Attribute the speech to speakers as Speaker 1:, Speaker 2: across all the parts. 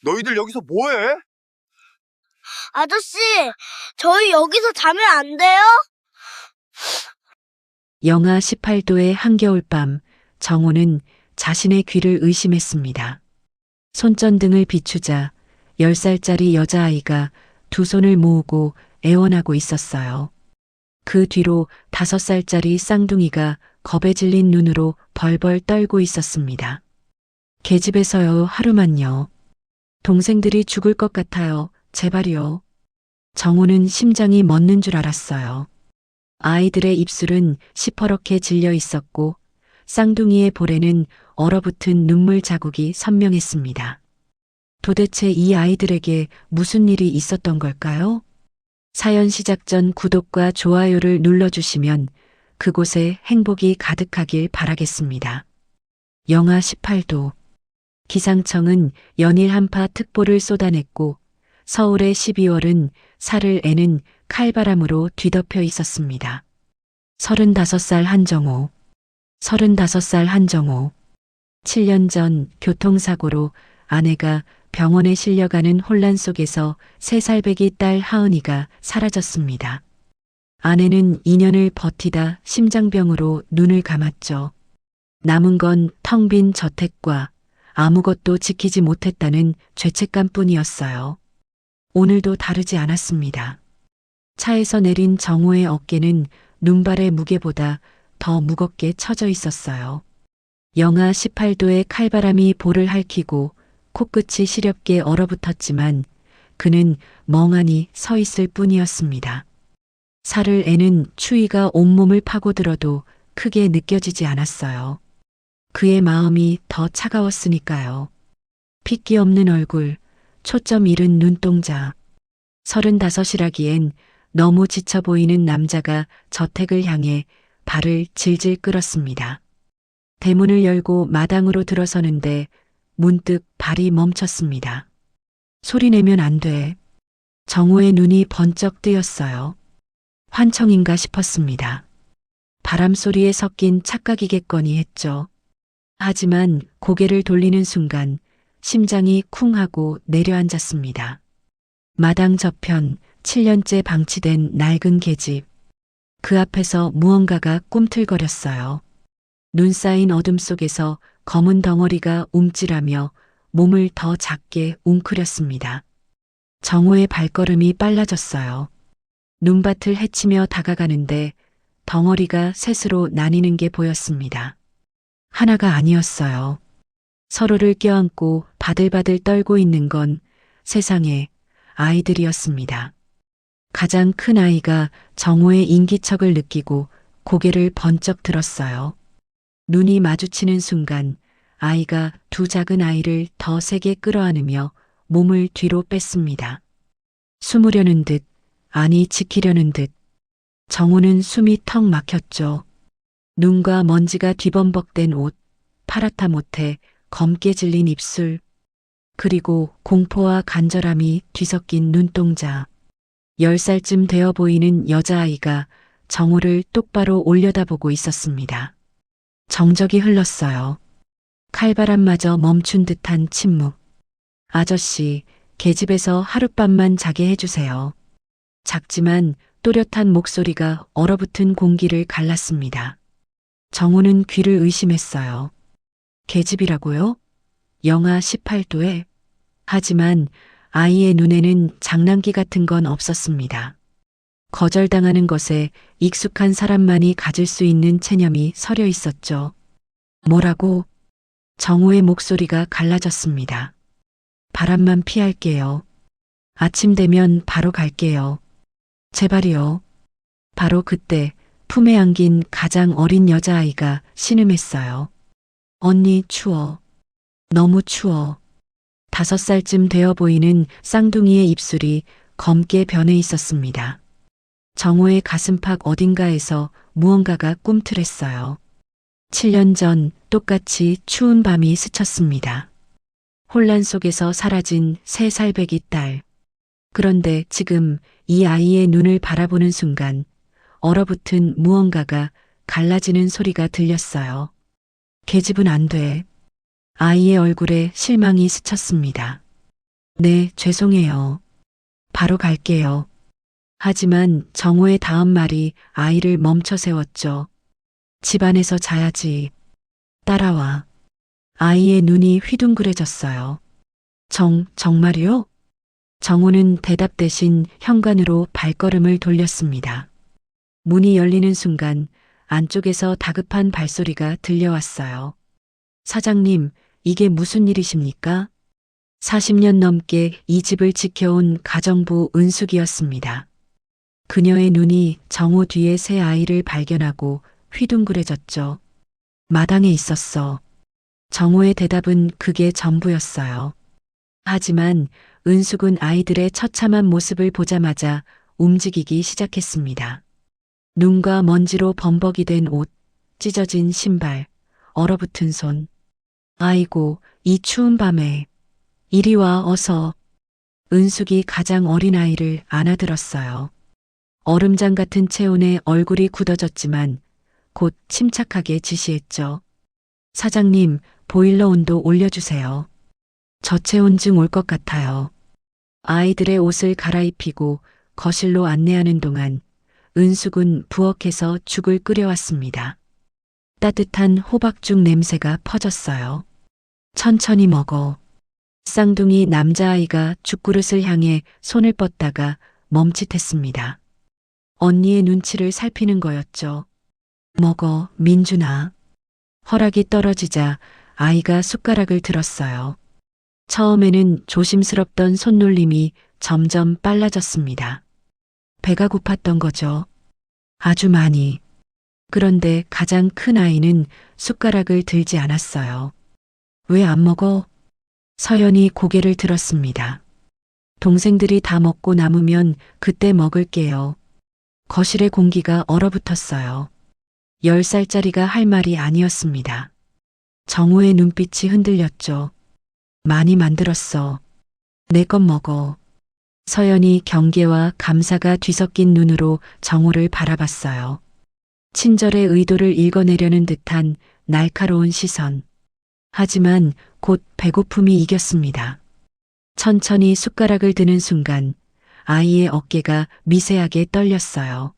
Speaker 1: 너희들 여기서 뭐해?
Speaker 2: 아저씨, 저희 여기서 자면 안 돼요?
Speaker 3: 영하 18도의 한겨울밤, 정호는 자신의 귀를 의심했습니다. 손전등을 비추자 10살짜리 여자아이가 두 손을 모으고 애원하고 있었어요. 그 뒤로 5살짜리 쌍둥이가 겁에 질린 눈으로 벌벌 떨고 있었습니다. 계집에서요, 하루만요. 동생들이 죽을 것 같아요. 제발요. 정호는 심장이 멎는 줄 알았어요. 아이들의 입술은 시퍼렇게 질려 있었고 쌍둥이의 볼에는 얼어붙은 눈물 자국이 선명했습니다. 도대체 이 아이들에게 무슨 일이 있었던 걸까요? 사연 시작 전 구독과 좋아요를 눌러주시면 그곳에 행복이 가득하길 바라겠습니다. 영하 18도. 기상청은 연일 한파 특보를 쏟아냈고 서울의 12월은 살을 애는 칼바람으로 뒤덮여 있었습니다. 35살 한정호. 35살 한정호. 7년 전 교통사고로 아내가 병원에 실려가는 혼란 속에서 3살배기 딸 하은이가 사라졌습니다. 아내는 2년을 버티다 심장병으로 눈을 감았죠. 남은 건 텅 빈 저택과 아무것도 지키지 못했다는 죄책감뿐이었어요. 오늘도 다르지 않았습니다. 차에서 내린 정호의 어깨는 눈발의 무게보다 더 무겁게 처져 있었어요. 영하 18도의 칼바람이 볼을 핥히고 코끝이 시렵게 얼어붙었지만 그는 멍하니 서 있을 뿐이었습니다. 살을 애는 추위가 온몸을 파고들어도 크게 느껴지지 않았어요. 그의 마음이 더 차가웠으니까요. 핏기 없는 얼굴, 초점 잃은 눈동자. 35이라기엔 너무 지쳐 보이는 남자가 저택을 향해 발을 질질 끌었습니다. 대문을 열고 마당으로 들어서는데 문득 발이 멈췄습니다. 소리내면 안 돼. 정호의 눈이 번쩍 뜨였어요. 환청인가 싶었습니다. 바람 소리에 섞인 착각이겠거니 했죠. 하지만 고개를 돌리는 순간 심장이 쿵 하고 내려앉았습니다. 마당 저편 7년째 방치된 낡은 계집. 그 앞에서 무언가가 꿈틀거렸어요. 눈 쌓인 어둠 속에서 검은 덩어리가 움찔하며 몸을 더 작게 웅크렸습니다. 정호의 발걸음이 빨라졌어요. 눈밭을 헤치며 다가가는데 덩어리가 셋으로 나뉘는 게 보였습니다. 하나가 아니었어요. 서로를 껴안고 바들바들 떨고 있는 건 세상에 아이들이었습니다. 가장 큰 아이가 정호의 인기척을 느끼고 고개를 번쩍 들었어요. 눈이 마주치는 순간 아이가 두 작은 아이를 더 세게 끌어안으며 몸을 뒤로 뺐습니다. 숨으려는 듯, 아니 지키려는 듯. 정호는 숨이 턱 막혔죠. 눈과 먼지가 뒤범벅된 옷, 파랗다 못해 검게 질린 입술, 그리고 공포와 간절함이 뒤섞인 눈동자. 10살쯤 되어 보이는 여자아이가 정호를 똑바로 올려다보고 있었습니다. 정적이 흘렀어요. 칼바람마저 멈춘 듯한 침묵. 아저씨, 계집에서 하룻밤만 자게 해주세요. 작지만 또렷한 목소리가 얼어붙은 공기를 갈랐습니다. 정호는 귀를 의심했어요. 계집이라고요? 영하 18도에? 하지만 아이의 눈에는 장난기 같은 건 없었습니다. 거절당하는 것에 익숙한 사람만이 가질 수 있는 체념이 서려 있었죠. 뭐라고? 정호의 목소리가 갈라졌습니다. 바람만 피할게요. 아침 되면 바로 갈게요. 제발이요. 바로 그때 품에 안긴 가장 어린 여자아이가 신음했어요. 언니 추워. 너무 추워. 5살쯤 되어 보이는 쌍둥이의 입술이 검게 변해 있었습니다. 정호의 가슴팍 어딘가에서 무언가가 꿈틀했어요. 7년 전 똑같이 추운 밤이 스쳤습니다. 혼란 속에서 사라진 3살배기 딸. 그런데 지금 이 아이의 눈을 바라보는 순간 얼어붙은 무언가가 갈라지는 소리가 들렸어요. 계집은 안 돼. 아이의 얼굴에 실망이 스쳤습니다. 네, 죄송해요. 바로 갈게요. 하지만 정호의 다음 말이 아이를 멈춰 세웠죠. 집안에서 자야지. 따라와. 아이의 눈이 휘둥그레졌어요. 정말이요? 정호는 대답 대신 현관으로 발걸음을 돌렸습니다. 문이 열리는 순간 안쪽에서 다급한 발소리가 들려왔어요. 사장님, 이게 무슨 일이십니까? 40년 넘게 이 집을 지켜온 가정부 은숙이었습니다. 그녀의 눈이 정호 뒤에 새 아이를 발견하고 휘둥그레졌죠. 마당에 있었어. 정호의 대답은 그게 전부였어요. 하지만 은숙은 아이들의 처참한 모습을 보자마자 움직이기 시작했습니다. 눈과 먼지로 범벅이 된 옷, 찢어진 신발, 얼어붙은 손. 아이고, 이 추운 밤에. 이리 와, 어서. 은숙이 가장 어린 아이를 안아들었어요. 얼음장 같은 체온에 얼굴이 굳어졌지만 곧 침착하게 지시했죠. 사장님, 보일러 온도 올려주세요. 저체온증 올 것 같아요. 아이들의 옷을 갈아입히고 거실로 안내하는 동안 은숙은 부엌에서 죽을 끓여왔습니다. 따뜻한 호박죽 냄새가 퍼졌어요. 천천히 먹어. 쌍둥이 남자아이가 죽그릇을 향해 손을 뻗다가 멈칫했습니다. 언니의 눈치를 살피는 거였죠. 먹어, 민준아. 허락이 떨어지자 아이가 숟가락을 들었어요. 처음에는 조심스럽던 손놀림이 점점 빨라졌습니다. 배가 고팠던 거죠. 아주 많이. 그런데 가장 큰 아이는 숟가락을 들지 않았어요. 왜 안 먹어? 서연이 고개를 들었습니다. 동생들이 다 먹고 남으면 그때 먹을게요. 거실의 공기가 얼어붙었어요. 10살짜리가 할 말이 아니었습니다. 정우의 눈빛이 흔들렸죠. 많이 만들었어. 내 것 먹어. 서연이 경계와 감사가 뒤섞인 눈으로 정우를 바라봤어요. 친절의 의도를 읽어내려는 듯한 날카로운 시선. 하지만 곧 배고픔이 이겼습니다. 천천히 숟가락을 드는 순간 아이의 어깨가 미세하게 떨렸어요.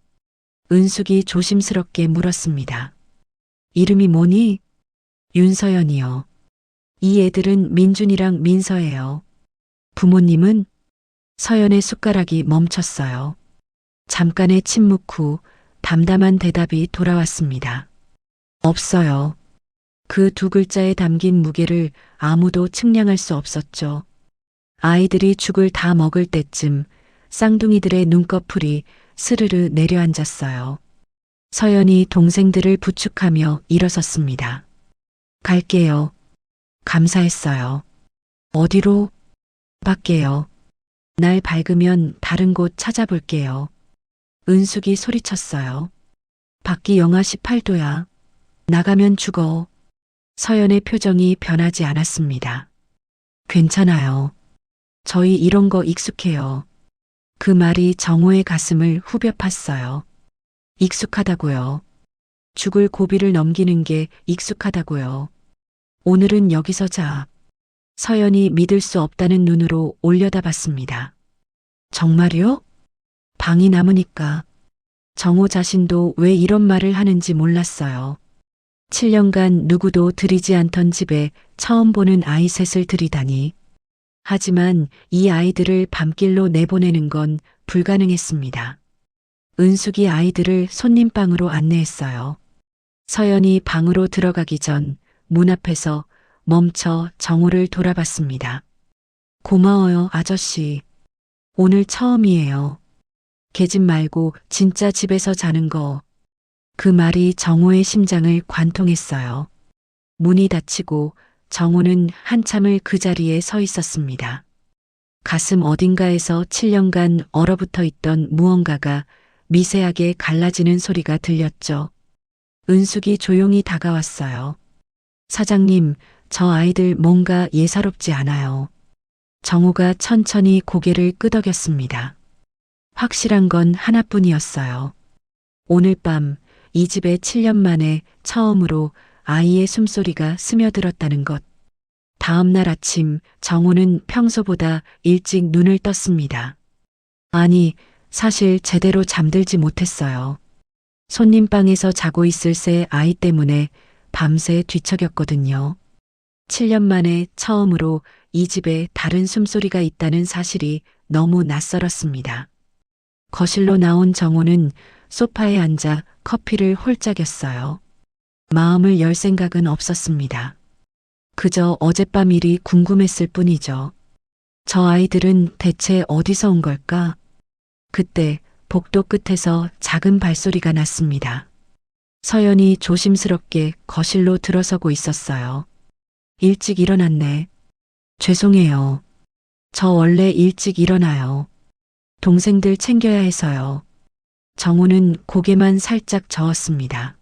Speaker 3: 은숙이 조심스럽게 물었습니다. 이름이 뭐니? 윤서연이요. 이 애들은 민준이랑 민서예요. 부모님은? 서연의 숟가락이 멈췄어요. 잠깐의 침묵 후 담담한 대답이 돌아왔습니다. 없어요. 그 두 글자에 담긴 무게를 아무도 측량할 수 없었죠. 아이들이 죽을 다 먹을 때쯤 쌍둥이들의 눈꺼풀이 스르르 내려앉았어요. 서연이 동생들을 부축하며 일어섰습니다. 갈게요. 감사했어요. 어디로? 밖에요. 날 밝으면 다른 곳 찾아볼게요. 은숙이 소리쳤어요. 밖이 영하 18도야. 나가면 죽어. 서연의 표정이 변하지 않았습니다. 괜찮아요. 저희 이런 거 익숙해요. 그 말이 정호의 가슴을 후벼 팠어요. 익숙하다고요. 죽을 고비를 넘기는 게 익숙하다고요. 오늘은 여기서 자. 서연이 믿을 수 없다는 눈으로 올려다봤습니다. 정말요? 방이 남으니까. 정호 자신도 왜 이런 말을 하는지 몰랐어요. 7년간 누구도 들이지 않던 집에 처음 보는 아이 셋을 들이다니. 하지만 이 아이들을 밤길로 내보내는 건 불가능했습니다. 은숙이 아이들을 손님방으로 안내했어요. 서연이 방으로 들어가기 전 문 앞에서 멈춰 정호를 돌아봤습니다. 고마워요, 아저씨. 오늘 처음이에요. 계집 말고 진짜 집에서 자는 거. 그 말이 정호의 심장을 관통했어요. 문이 닫히고 정호는 한참을 그 자리에 서 있었습니다. 가슴 어딘가에서 7년간 얼어붙어 있던 무언가가 미세하게 갈라지는 소리가 들렸죠. 은숙이 조용히 다가왔어요. 사장님, 저 아이들 뭔가 예사롭지 않아요. 정호가 천천히 고개를 끄덕였습니다. 확실한 건 하나뿐이었어요. 오늘 밤 이 집에 7년 만에 처음으로 아이의 숨소리가 스며들었다는 것. 다음 날 아침 정우는 평소보다 일찍 눈을 떴습니다. 아니, 사실 제대로 잠들지 못했어요. 손님방에서 자고 있을 새 아이 때문에 밤새 뒤척였거든요. 7년 만에 처음으로 이 집에 다른 숨소리가 있다는 사실이 너무 낯설었습니다. 거실로 나온 정호는 소파에 앉아 커피를 홀짝였어요. 마음을 열 생각은 없었습니다. 그저 어젯밤 일이 궁금했을 뿐이죠. 저 아이들은 대체 어디서 온 걸까? 그때 복도 끝에서 작은 발소리가 났습니다. 서연이 조심스럽게 거실로 들어서고 있었어요. 일찍 일어났네. 죄송해요. 저 원래 일찍 일어나요. 동생들 챙겨야 해서요. 정우는 고개만 살짝 저었습니다.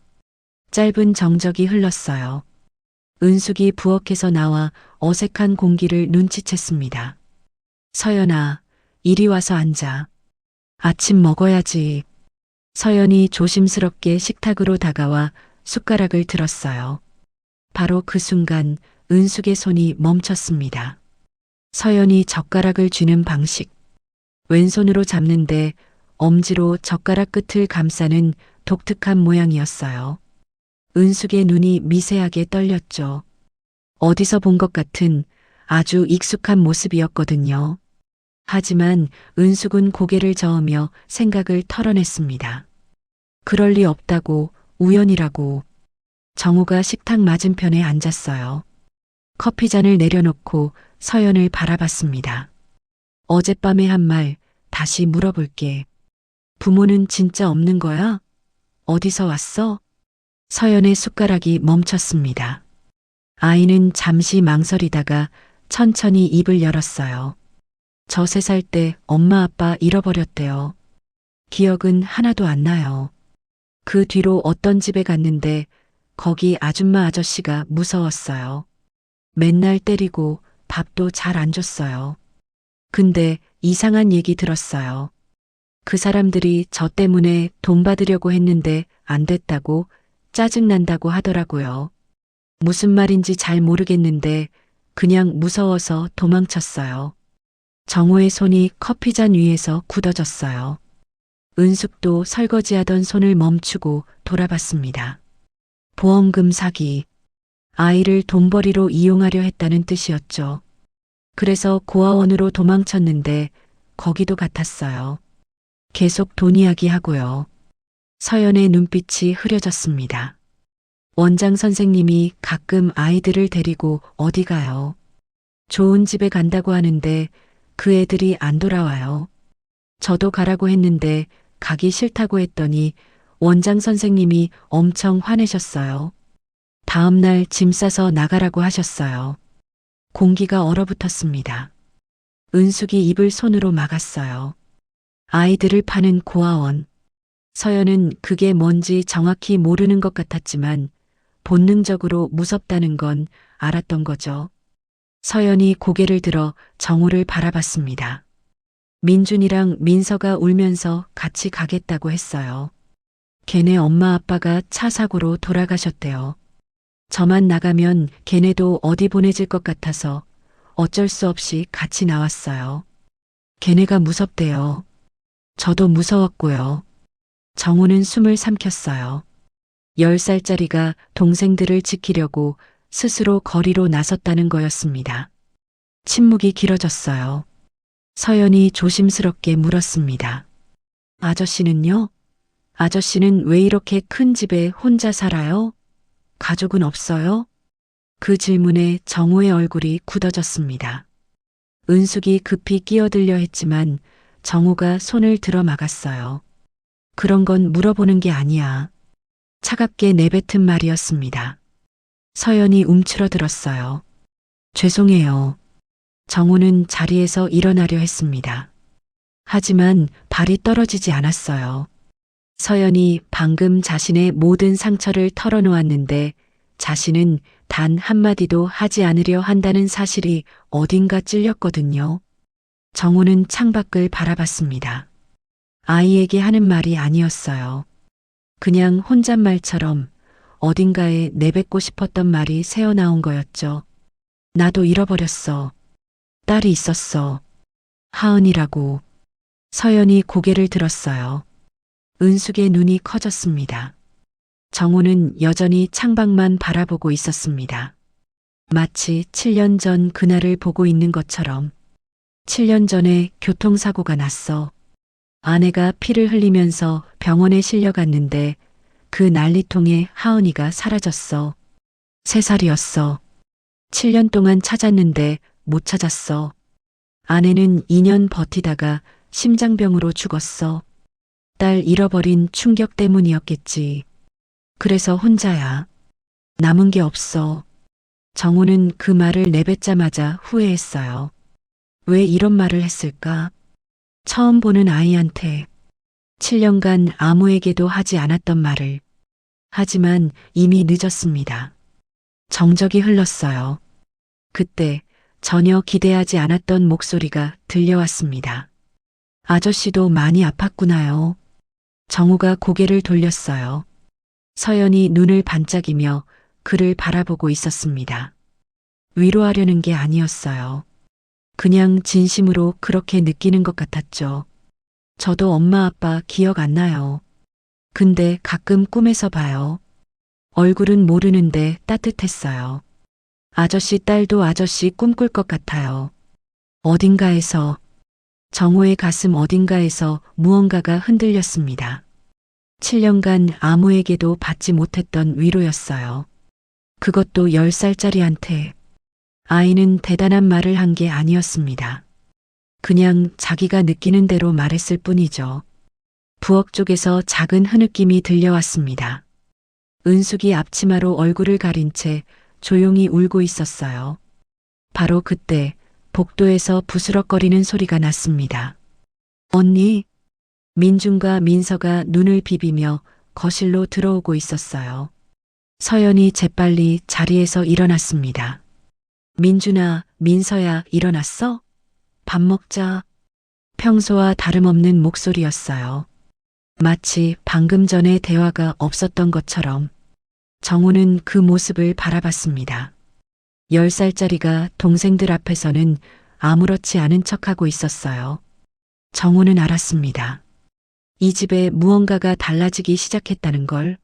Speaker 3: 짧은 정적이 흘렀어요. 은숙이 부엌에서 나와 어색한 공기를 눈치챘습니다. 서연아, 이리 와서 앉아. 아침 먹어야지. 서연이 조심스럽게 식탁으로 다가와 숟가락을 들었어요. 바로 그 순간 은숙의 손이 멈췄습니다. 서연이 젓가락을 쥐는 방식. 왼손으로 잡는데 엄지로 젓가락 끝을 감싸는 독특한 모양이었어요. 은숙의 눈이 미세하게 떨렸죠. 어디서 본 것 같은 아주 익숙한 모습이었거든요. 하지만 은숙은 고개를 저으며 생각을 털어냈습니다. 그럴 리 없다고, 우연이라고. 정우가 식탁 맞은편에 앉았어요. 커피잔을 내려놓고 서연을 바라봤습니다. 어젯밤에 한 말 다시 물어볼게. 부모는 진짜 없는 거야? 어디서 왔어? 서연의 숟가락이 멈췄습니다. 아이는 잠시 망설이다가 천천히 입을 열었어요. 저 3살 때 엄마 아빠 잃어버렸대요. 기억은 하나도 안 나요. 그 뒤로 어떤 집에 갔는데 거기 아줌마 아저씨가 무서웠어요. 맨날 때리고 밥도 잘 안 줬어요. 근데 이상한 얘기 들었어요. 그 사람들이 저 때문에 돈 받으려고 했는데 안 됐다고 짜증난다고 하더라고요. 무슨 말인지 잘 모르겠는데 그냥 무서워서 도망쳤어요. 정호의 손이 커피잔 위에서 굳어졌어요. 은숙도 설거지하던 손을 멈추고 돌아봤습니다. 보험금 사기. 아이를 돈벌이로 이용하려 했다는 뜻이었죠. 그래서 고아원으로 도망쳤는데 거기도 같았어요. 계속 돈 이야기하고요. 서연의 눈빛이 흐려졌습니다. 원장 선생님이 가끔 아이들을 데리고 어디 가요. 좋은 집에 간다고 하는데 그 애들이 안 돌아와요. 저도 가라고 했는데 가기 싫다고 했더니 원장 선생님이 엄청 화내셨어요. 다음 날 짐 싸서 나가라고 하셨어요. 공기가 얼어붙었습니다. 은숙이 입을 손으로 막았어요. 아이들을 파는 고아원. 서연은 그게 뭔지 정확히 모르는 것 같았지만 본능적으로 무섭다는 건 알았던 거죠. 서연이 고개를 들어 정우를 바라봤습니다. 민준이랑 민서가 울면서 같이 가겠다고 했어요. 걔네 엄마 아빠가 차 사고로 돌아가셨대요. 저만 나가면 걔네도 어디 보내질 것 같아서 어쩔 수 없이 같이 나왔어요. 걔네가 무섭대요. 저도 무서웠고요. 정우는 숨을 삼켰어요. 10살짜리가 동생들을 지키려고 스스로 거리로 나섰다는 거였습니다. 침묵이 길어졌어요. 서연이 조심스럽게 물었습니다. 아저씨는요? 아저씨는 왜 이렇게 큰 집에 혼자 살아요? 가족은 없어요? 그 질문에 정우의 얼굴이 굳어졌습니다. 은숙이 급히 끼어들려 했지만 정우가 손을 들어 막았어요. 그런 건 물어보는 게 아니야. 차갑게 내뱉은 말이었습니다. 서연이 움츠러들었어요. 죄송해요. 정우는 자리에서 일어나려 했습니다. 하지만 발이 떨어지지 않았어요. 서연이 방금 자신의 모든 상처를 털어놓았는데 자신은 단 한마디도 하지 않으려 한다는 사실이 어딘가 찔렸거든요. 정우는 창밖을 바라봤습니다. 아이에게 하는 말이 아니었어요. 그냥 혼잣말처럼 어딘가에 내뱉고 싶었던 말이 새어나온 거였죠. 나도 잃어버렸어. 딸이 있었어. 하은이라고. 서연이 고개를 들었어요. 은숙의 눈이 커졌습니다. 정우는 여전히 창밖만 바라보고 있었습니다. 마치 7년 전 그날을 보고 있는 것처럼. 7년 전에 교통사고가 났어. 아내가 피를 흘리면서 병원에 실려갔는데 그 난리통에 하은이가 사라졌어. 3살이었어. 7년 동안 찾았는데 못 찾았어. 아내는 2년 버티다가 심장병으로 죽었어. 딸 잃어버린 충격 때문이었겠지. 그래서 혼자야. 남은 게 없어. 정우는 그 말을 내뱉자마자 후회했어요. 왜 이런 말을 했을까? 처음 보는 아이한테 7년간 아무에게도 하지 않았던 말을. 하지만 이미 늦었습니다. 정적이 흘렀어요. 그때 전혀 기대하지 않았던 목소리가 들려왔습니다. 아저씨도 많이 아팠구나요. 정우가 고개를 돌렸어요. 서연이 눈을 반짝이며 그를 바라보고 있었습니다. 위로하려는 게 아니었어요. 그냥 진심으로 그렇게 느끼는 것 같았죠. 저도 엄마 아빠 기억 안 나요. 근데 가끔 꿈에서 봐요. 얼굴은 모르는데 따뜻했어요. 아저씨 딸도 아저씨 꿈꿀 것 같아요. 어딘가에서, 정우의 가슴 어딘가에서 무언가가 흔들렸습니다. 7년간 아무에게도 받지 못했던 위로였어요. 그것도 10살짜리한테. 아이는 대단한 말을 한 게 아니었습니다. 그냥 자기가 느끼는 대로 말했을 뿐이죠. 부엌 쪽에서 작은 흐느낌이 들려왔습니다. 은숙이 앞치마로 얼굴을 가린 채 조용히 울고 있었어요. 바로 그때 복도에서 부스럭거리는 소리가 났습니다. 언니, 민준과 민서가 눈을 비비며 거실로 들어오고 있었어요. 서연이 재빨리 자리에서 일어났습니다. 민준아, 민서야, 일어났어? 밥 먹자. 평소와 다름없는 목소리였어요. 마치 방금 전에 대화가 없었던 것처럼. 정우는 그 모습을 바라봤습니다. 10살짜리가 동생들 앞에서는 아무렇지 않은 척하고 있었어요. 정우는 알았습니다. 이 집에 무언가가 달라지기 시작했다는 걸.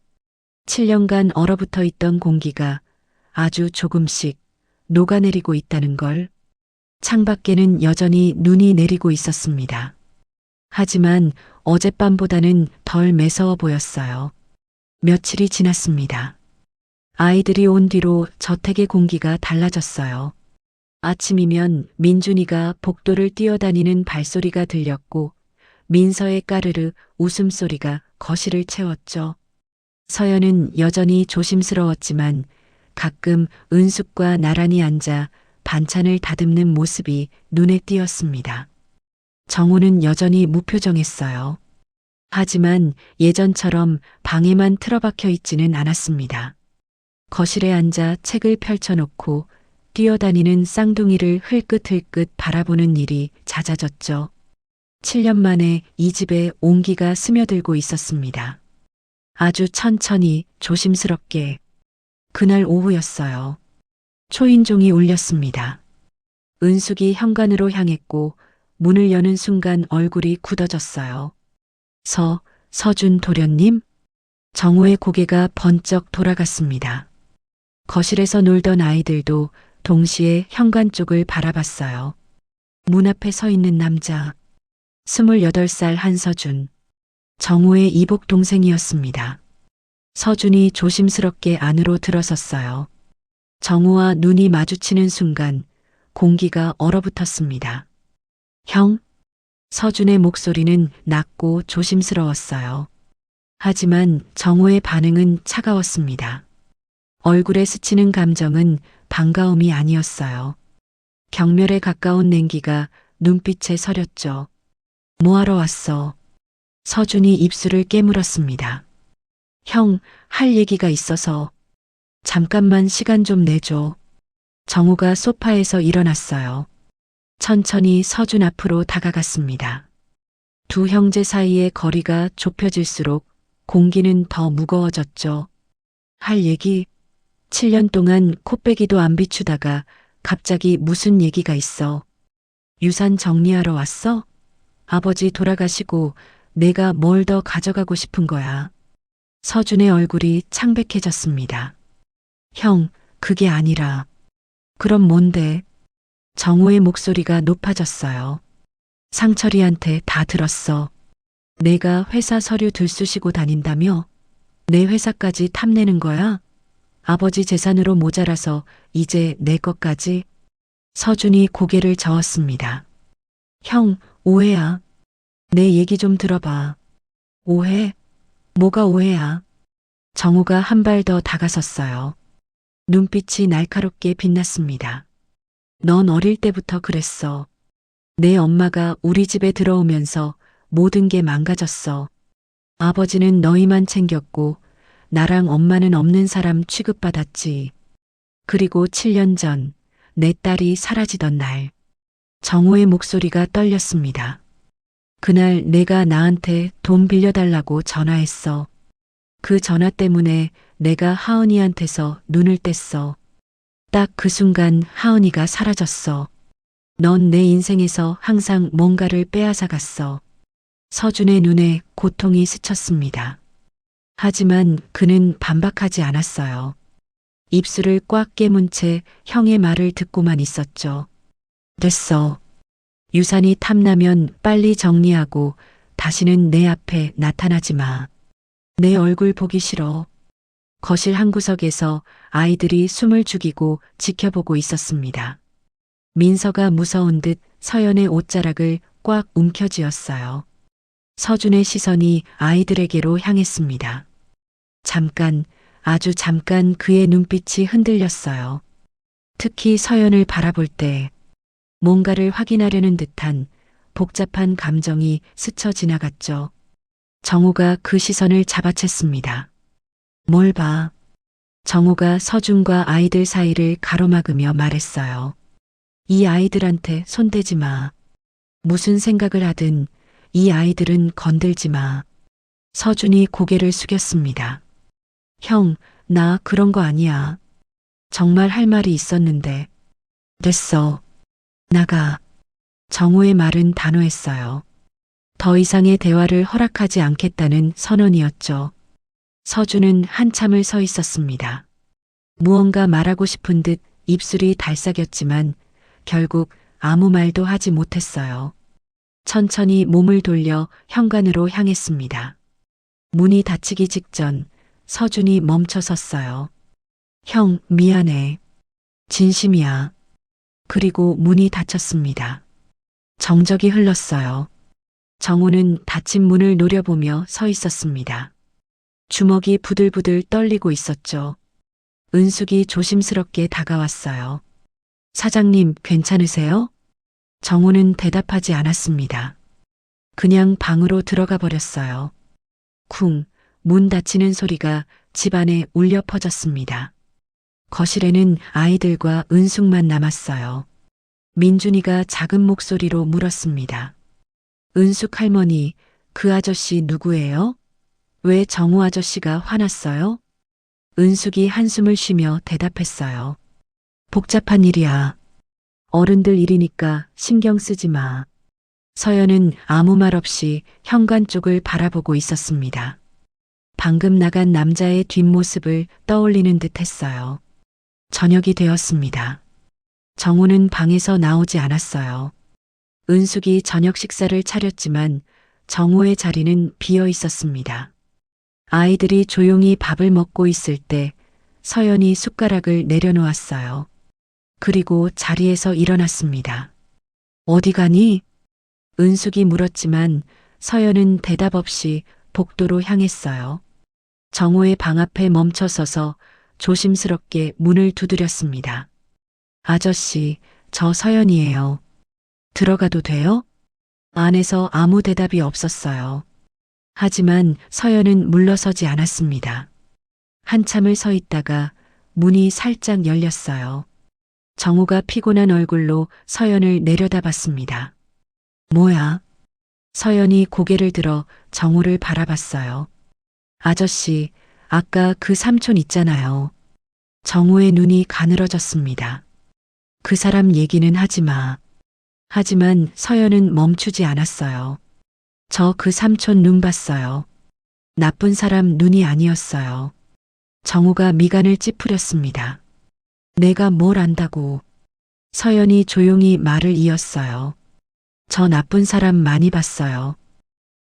Speaker 3: 7년간 얼어붙어 있던 공기가 아주 조금씩 녹아내리고 있다는 걸. 창밖에는 여전히 눈이 내리고 있었습니다. 하지만 어젯밤보다는 덜 매서워 보였어요. 며칠이 지났습니다. 아이들이 온 뒤로 저택의 공기가 달라졌어요. 아침이면 민준이가 복도를 뛰어다니는 발소리가 들렸고 민서의 까르르 웃음소리가 거실을 채웠죠. 서연은 여전히 조심스러웠지만 가끔 은숙과 나란히 앉아 반찬을 다듬는 모습이 눈에 띄었습니다. 정우는 여전히 무표정했어요. 하지만 예전처럼 방에만 틀어박혀 있지는 않았습니다. 거실에 앉아 책을 펼쳐놓고 뛰어다니는 쌍둥이를 흘끗흘끗 바라보는 일이 잦아졌죠. 7년 만에 이 집에 온기가 스며들고 있었습니다. 아주 천천히 조심스럽게. 그날 오후였어요. 초인종이 울렸습니다. 은숙이 현관으로 향했고 문을 여는 순간 얼굴이 굳어졌어요. 서준 도련님? 정우의 고개가 번쩍 돌아갔습니다. 거실에서 놀던 아이들도 동시에 현관 쪽을 바라봤어요. 문 앞에 서 있는 남자. 28살 한서준. 정우의 이복 동생이었습니다. 서준이 조심스럽게 안으로 들어섰어요. 정우와 눈이 마주치는 순간 공기가 얼어붙었습니다. 형? 서준의 목소리는 낮고 조심스러웠어요. 하지만 정우의 반응은 차가웠습니다. 얼굴에 스치는 감정은 반가움이 아니었어요. 경멸에 가까운 냉기가 눈빛에 서렸죠. 뭐하러 왔어? 서준이 입술을 깨물었습니다. 형, 할 얘기가 있어서. 잠깐만 시간 좀 내줘. 정우가 소파에서 일어났어요. 천천히 서준 앞으로 다가갔습니다. 두 형제 사이의 거리가 좁혀질수록 공기는 더 무거워졌죠. 할 얘기? 7년 동안 코빼기도 안 비추다가 갑자기 무슨 얘기가 있어? 유산 정리하러 왔어? 아버지 돌아가시고 내가 뭘 더 가져가고 싶은 거야. 서준의 얼굴이 창백해졌습니다. 형, 그게 아니라. 그럼 뭔데? 정우의 목소리가 높아졌어요. 상철이한테 다 들었어. 내가 회사 서류 들쑤시고 다닌다며? 내 회사까지 탐내는 거야? 아버지 재산으로 모자라서 이제 내 것까지? 서준이 고개를 저었습니다. 형, 오해야. 내 얘기 좀 들어봐. 오해? 뭐가 오해야? 정우가 한 발 더 다가섰어요. 눈빛이 날카롭게 빛났습니다. 넌 어릴 때부터 그랬어. 내 엄마가 우리 집에 들어오면서 모든 게 망가졌어. 아버지는 너희만 챙겼고 나랑 엄마는 없는 사람 취급받았지. 그리고 7년 전 내 딸이 사라지던 날 정우의 목소리가 떨렸습니다. 그날 내가 나한테 돈 빌려달라고 전화했어. 그 전화 때문에 내가 하은이한테서 눈을 뗐어. 딱 그 순간 하은이가 사라졌어. 넌 내 인생에서 항상 뭔가를 빼앗아갔어. 서준의 눈에 고통이 스쳤습니다. 하지만 그는 반박하지 않았어요. 입술을 꽉 깨문 채 형의 말을 듣고만 있었죠. 됐어. 유산이 탐나면 빨리 정리하고 다시는 내 앞에 나타나지 마. 내 얼굴 보기 싫어. 거실 한 구석에서 아이들이 숨을 죽이고 지켜보고 있었습니다. 민서가 무서운 듯 서연의 옷자락을 꽉 움켜쥐었어요. 서준의 시선이 아이들에게로 향했습니다. 잠깐, 아주 잠깐 그의 눈빛이 흔들렸어요. 특히 서연을 바라볼 때 뭔가를 확인하려는 듯한 복잡한 감정이 스쳐 지나갔죠. 정우가 그 시선을 잡아챘습니다. 뭘 봐? 정우가 서준과 아이들 사이를 가로막으며 말했어요. 이 아이들한테 손대지 마. 무슨 생각을 하든 이 아이들은 건들지 마. 서준이 고개를 숙였습니다. 형, 나 그런 거 아니야. 정말 할 말이 있었는데. 됐어. 나가. 정우의 말은 단호했어요. 더 이상의 대화를 허락하지 않겠다는 선언이었죠. 서준은 한참을 서 있었습니다. 무언가 말하고 싶은 듯 입술이 달싹였지만 결국 아무 말도 하지 못했어요. 천천히 몸을 돌려 현관으로 향했습니다. 문이 닫히기 직전 서준이 멈춰 섰어요. 형, 미안해. 진심이야. 그리고 문이 닫혔습니다. 정적이 흘렀어요. 정우는 닫힌 문을 노려보며 서 있었습니다. 주먹이 부들부들 떨리고 있었죠. 은숙이 조심스럽게 다가왔어요. 사장님, 괜찮으세요? 정우는 대답하지 않았습니다. 그냥 방으로 들어가 버렸어요. 쿵, 문 닫히는 소리가 집안에 울려 퍼졌습니다. 거실에는 아이들과 은숙만 남았어요. 민준이가 작은 목소리로 물었습니다. 은숙 할머니, 그 아저씨 누구예요? 왜 정우 아저씨가 화났어요? 은숙이 한숨을 쉬며 대답했어요. 복잡한 일이야. 어른들 일이니까 신경 쓰지 마. 서연은 아무 말 없이 현관 쪽을 바라보고 있었습니다. 방금 나간 남자의 뒷모습을 떠올리는 듯 했어요. 저녁이 되었습니다. 정우는 방에서 나오지 않았어요. 은숙이 저녁 식사를 차렸지만 정우의 자리는 비어 있었습니다. 아이들이 조용히 밥을 먹고 있을 때 서연이 숟가락을 내려놓았어요. 그리고 자리에서 일어났습니다. 어디 가니? 은숙이 물었지만 서연은 대답 없이 복도로 향했어요. 정우의 방 앞에 멈춰서서 조심스럽게 문을 두드렸습니다. 아저씨, 저 서연이에요. 들어가도 돼요? 안에서 아무 대답이 없었어요. 하지만 서연은 물러서지 않았습니다. 한참을 서 있다가 문이 살짝 열렸어요. 정우가 피곤한 얼굴로 서연을 내려다봤습니다. 뭐야? 서연이 고개를 들어 정우를 바라봤어요. 아저씨, 아까 그 삼촌 있잖아요. 정우의 눈이 가늘어졌습니다. 그 사람 얘기는 하지 마. 하지만 서연은 멈추지 않았어요. 저 그 삼촌 눈 봤어요. 나쁜 사람 눈이 아니었어요. 정우가 미간을 찌푸렸습니다. 내가 뭘 안다고. 서연이 조용히 말을 이었어요. 저 나쁜 사람 많이 봤어요.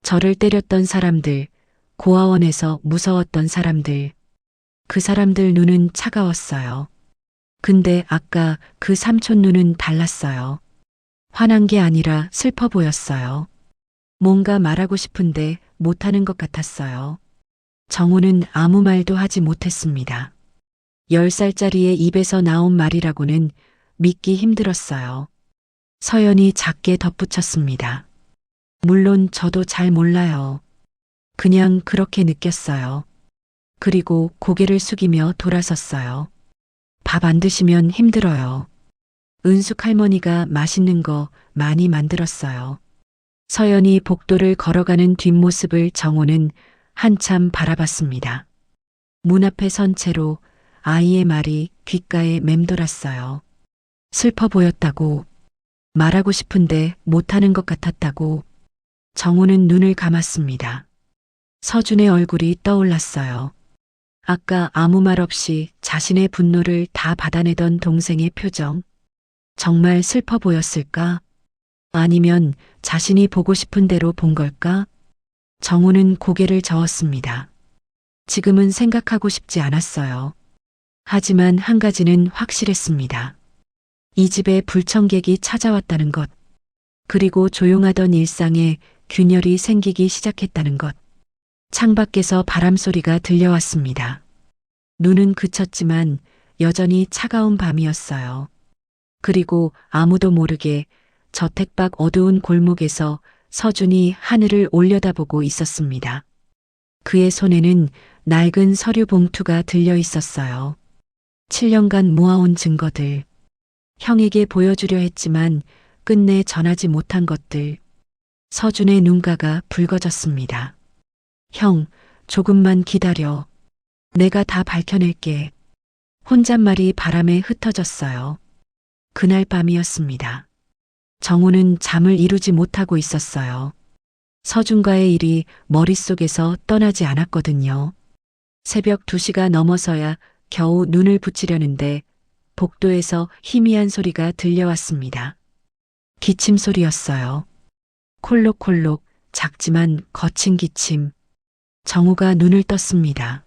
Speaker 3: 저를 때렸던 사람들, 고아원에서 무서웠던 사람들. 그 사람들 눈은 차가웠어요. 근데 아까 그 삼촌 눈은 달랐어요. 화난 게 아니라 슬퍼 보였어요. 뭔가 말하고 싶은데 못하는 것 같았어요. 정우는 아무 말도 하지 못했습니다. 10살짜리의 입에서 나온 말이라고는 믿기 힘들었어요. 서연이 작게 덧붙였습니다. 물론 저도 잘 몰라요. 그냥 그렇게 느꼈어요. 그리고 고개를 숙이며 돌아섰어요. 밥 안 드시면 힘들어요. 은숙 할머니가 맛있는 거 많이 만들었어요. 서연이 복도를 걸어가는 뒷모습을 정호는 한참 바라봤습니다. 문 앞에 선 채로 아이의 말이 귓가에 맴돌았어요. 슬퍼 보였다고, 말하고 싶은데 못하는 것 같았다고. 정호는 눈을 감았습니다. 서준의 얼굴이 떠올랐어요. 아까 아무 말 없이 자신의 분노를 다 받아내던 동생의 표정. 정말 슬퍼 보였을까? 아니면 자신이 보고 싶은 대로 본 걸까? 정우는 고개를 저었습니다. 지금은 생각하고 싶지 않았어요. 하지만 한 가지는 확실했습니다. 이 집에 불청객이 찾아왔다는 것, 그리고 조용하던 일상에 균열이 생기기 시작했다는 것. 창밖에서 바람소리가 들려왔습니다. 눈은 그쳤지만 여전히 차가운 밤이었어요. 그리고 아무도 모르게 저택 밖 어두운 골목에서 서준이 하늘을 올려다보고 있었습니다. 그의 손에는 낡은 서류 봉투가 들려 있었어요. 7년간 모아온 증거들. 형에게 보여주려 했지만 끝내 전하지 못한 것들. 서준의 눈가가 붉어졌습니다. 형, 조금만 기다려. 내가 다 밝혀낼게. 혼잣말이 바람에 흩어졌어요. 그날 밤이었습니다. 정우는 잠을 이루지 못하고 있었어요. 서준과의 일이 머릿속에서 떠나지 않았거든요. 새벽 2시가 넘어서야 겨우 눈을 붙이려는데 복도에서 희미한 소리가 들려왔습니다. 기침 소리였어요. 콜록콜록 작지만 거친 기침. 정우가 눈을 떴습니다.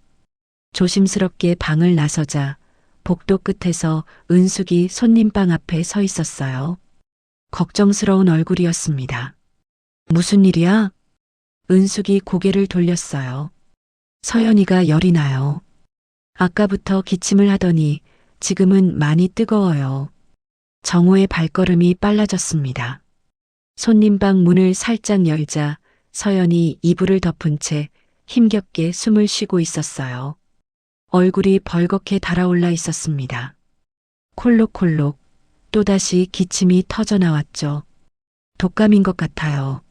Speaker 3: 조심스럽게 방을 나서자 복도 끝에서 은숙이 손님방 앞에 서 있었어요. 걱정스러운 얼굴이었습니다. 무슨 일이야? 은숙이 고개를 돌렸어요. 서연이가 열이 나요. 아까부터 기침을 하더니 지금은 많이 뜨거워요. 정우의 발걸음이 빨라졌습니다. 손님방 문을 살짝 열자 서연이 이불을 덮은 채 힘겹게 숨을 쉬고 있었어요. 얼굴이 벌겋게 달아올라 있었습니다. 콜록콜록 또다시 기침이 터져나왔죠. 독감인 것 같아요.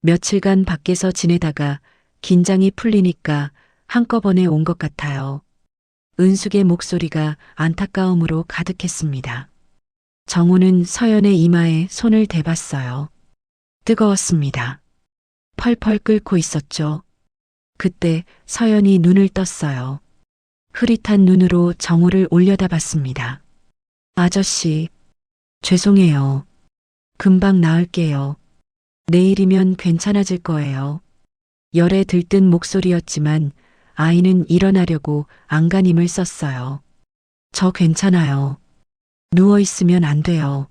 Speaker 3: 며칠간 밖에서 지내다가 긴장이 풀리니까 한꺼번에 온 것 같아요. 은숙의 목소리가 안타까움으로 가득했습니다. 정우는 서연의 이마에 손을 대봤어요. 뜨거웠습니다. 펄펄 끓고 있었죠. 그때 서연이 눈을 떴어요. 흐릿한 눈으로 정우를 올려다봤습니다. 아저씨, 죄송해요. 금방 나을게요. 내일이면 괜찮아질 거예요. 열에 들뜬 목소리였지만 아이는 일어나려고 안간힘을 썼어요. 저 괜찮아요. 누워있으면 안 돼요.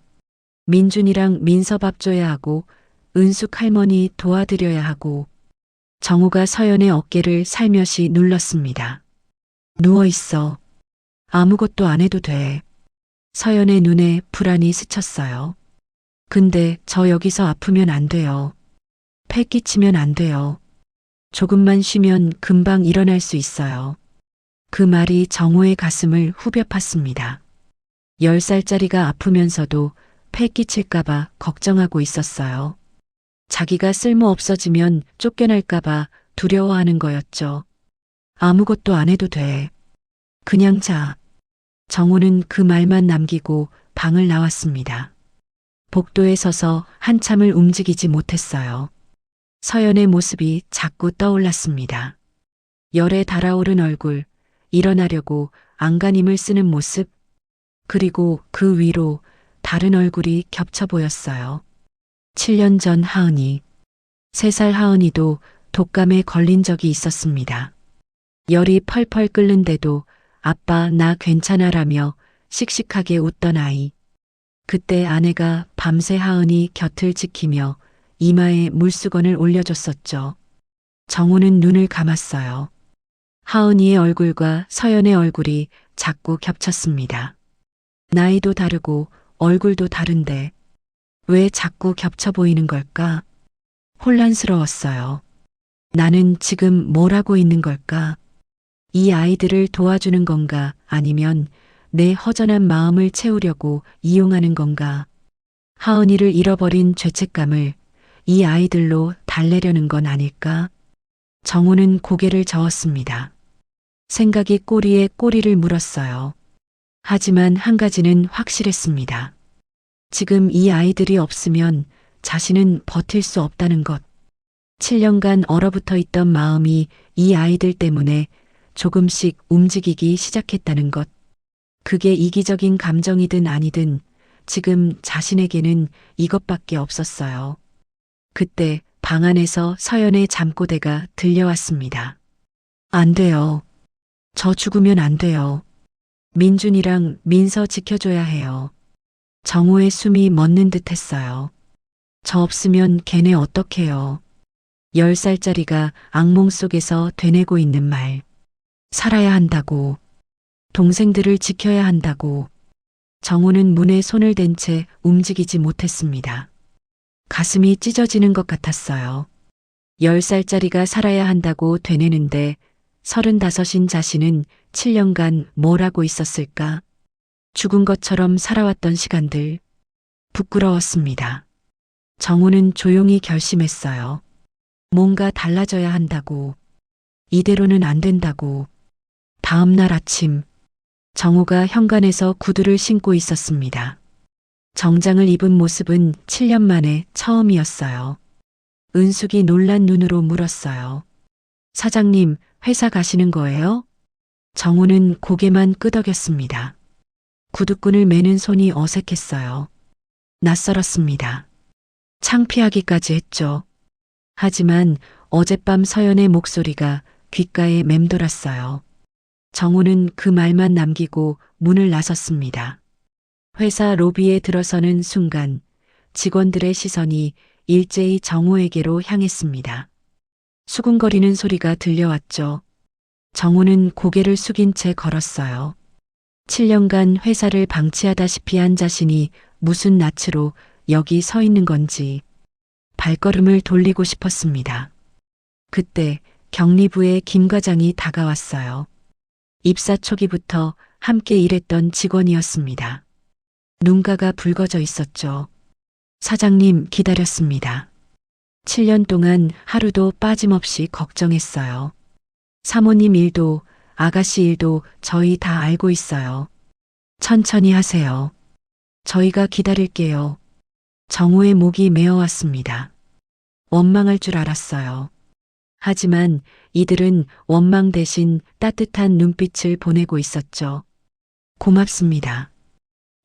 Speaker 3: 민준이랑 민서밥 줘야 하고 은숙 할머니 도와드려야 하고. 정우가 서연의 어깨를 살며시 눌렀습니다. 누워있어. 아무것도 안 해도 돼. 서연의 눈에 불안이 스쳤어요. 근데 저 여기서 아프면 안 돼요. 패 끼치면 안 돼요. 조금만 쉬면 금방 일어날 수 있어요. 그 말이 정우의 가슴을 후벼 팠습니다. 10살짜리가 아프면서도 패 끼칠까봐 걱정하고 있었어요. 자기가 쓸모 없어지면 쫓겨날까봐 두려워하는 거였죠. 아무것도 안 해도 돼. 그냥 자. 정우는 그 말만 남기고 방을 나왔습니다. 복도에 서서 한참을 움직이지 못했어요. 서연의 모습이 자꾸 떠올랐습니다. 열에 달아오른 얼굴, 일어나려고 안간힘을 쓰는 모습, 그리고 그 위로 다른 얼굴이 겹쳐 보였어요. 7년 전 하은이, 3살 하은이도 독감에 걸린 적이 있었습니다. 열이 펄펄 끓는데도 아빠 나 괜찮아라며 씩씩하게 웃던 아이. 그때 아내가 밤새 하은이 곁을 지키며 이마에 물수건을 올려줬었죠. 정우는 눈을 감았어요. 하은이의 얼굴과 서연의 얼굴이 자꾸 겹쳤습니다. 나이도 다르고 얼굴도 다른데 왜 자꾸 겹쳐 보이는 걸까? 혼란스러웠어요. 나는 지금 뭘 하고 있는 걸까? 이 아이들을 도와주는 건가? 아니면 내 허전한 마음을 채우려고 이용하는 건가? 하은이를 잃어버린 죄책감을 이 아이들로 달래려는 건 아닐까? 정우는 고개를 저었습니다. 생각이 꼬리에 꼬리를 물었어요. 하지만 한 가지는 확실했습니다. 지금 이 아이들이 없으면 자신은 버틸 수 없다는 것. 7년간 얼어붙어 있던 마음이 이 아이들 때문에 조금씩 움직이기 시작했다는 것. 그게 이기적인 감정이든 아니든 지금 자신에게는 이것밖에 없었어요. 그때 방 안에서 서연의 잠꼬대가 들려왔습니다. 안 돼요. 저 죽으면 안 돼요. 민준이랑 민서 지켜줘야 해요. 정우의 숨이 멎는 듯 했어요. 저 없으면 걔네 어떡해요. 10살짜리가 악몽 속에서 되뇌고 있는 말. 살아야 한다고. 동생들을 지켜야 한다고. 정우는 문에 손을 댄 채 움직이지 못했습니다. 가슴이 찢어지는 것 같았어요. 10살짜리가 살아야 한다고 되뇌는데 35인 자신은 7년간 뭘 하고 있었을까? 죽은 것처럼 살아왔던 시간들. 부끄러웠습니다. 정우는 조용히 결심했어요. 뭔가 달라져야 한다고. 이대로는 안 된다고. 다음 날 아침, 정우가 현관에서 구두를 신고 있었습니다. 정장을 입은 모습은 7년 만에 처음이었어요. 은숙이 놀란 눈으로 물었어요. 사장님, 회사 가시는 거예요? 정우는 고개만 끄덕였습니다. 구두끈을 매는 손이 어색했어요. 낯설었습니다. 창피하기까지 했죠. 하지만 어젯밤 서연의 목소리가 귓가에 맴돌았어요. 정우는 그 말만 남기고 문을 나섰습니다. 회사 로비에 들어서는 순간 직원들의 시선이 일제히 정우에게로 향했습니다. 수군거리는 소리가 들려왔죠. 정우는 고개를 숙인 채 걸었어요. 7년간 회사를 방치하다시피 한 자신이 무슨 낯으로 여기 서 있는 건지 발걸음을 돌리고 싶었습니다. 그때 격리부의 김 과장이 다가왔어요. 입사 초기부터 함께 일했던 직원이었습니다. 눈가가 붉어져 있었죠. 사장님 기다렸습니다. 7년 동안 하루도 빠짐없이 걱정했어요. 사모님 일도 아가씨 일도 저희 다 알고 있어요. 천천히 하세요. 저희가 기다릴게요. 정우의 목이 메어왔습니다. 원망할 줄 알았어요. 하지만 이들은 원망 대신 따뜻한 눈빛을 보내고 있었죠. 고맙습니다.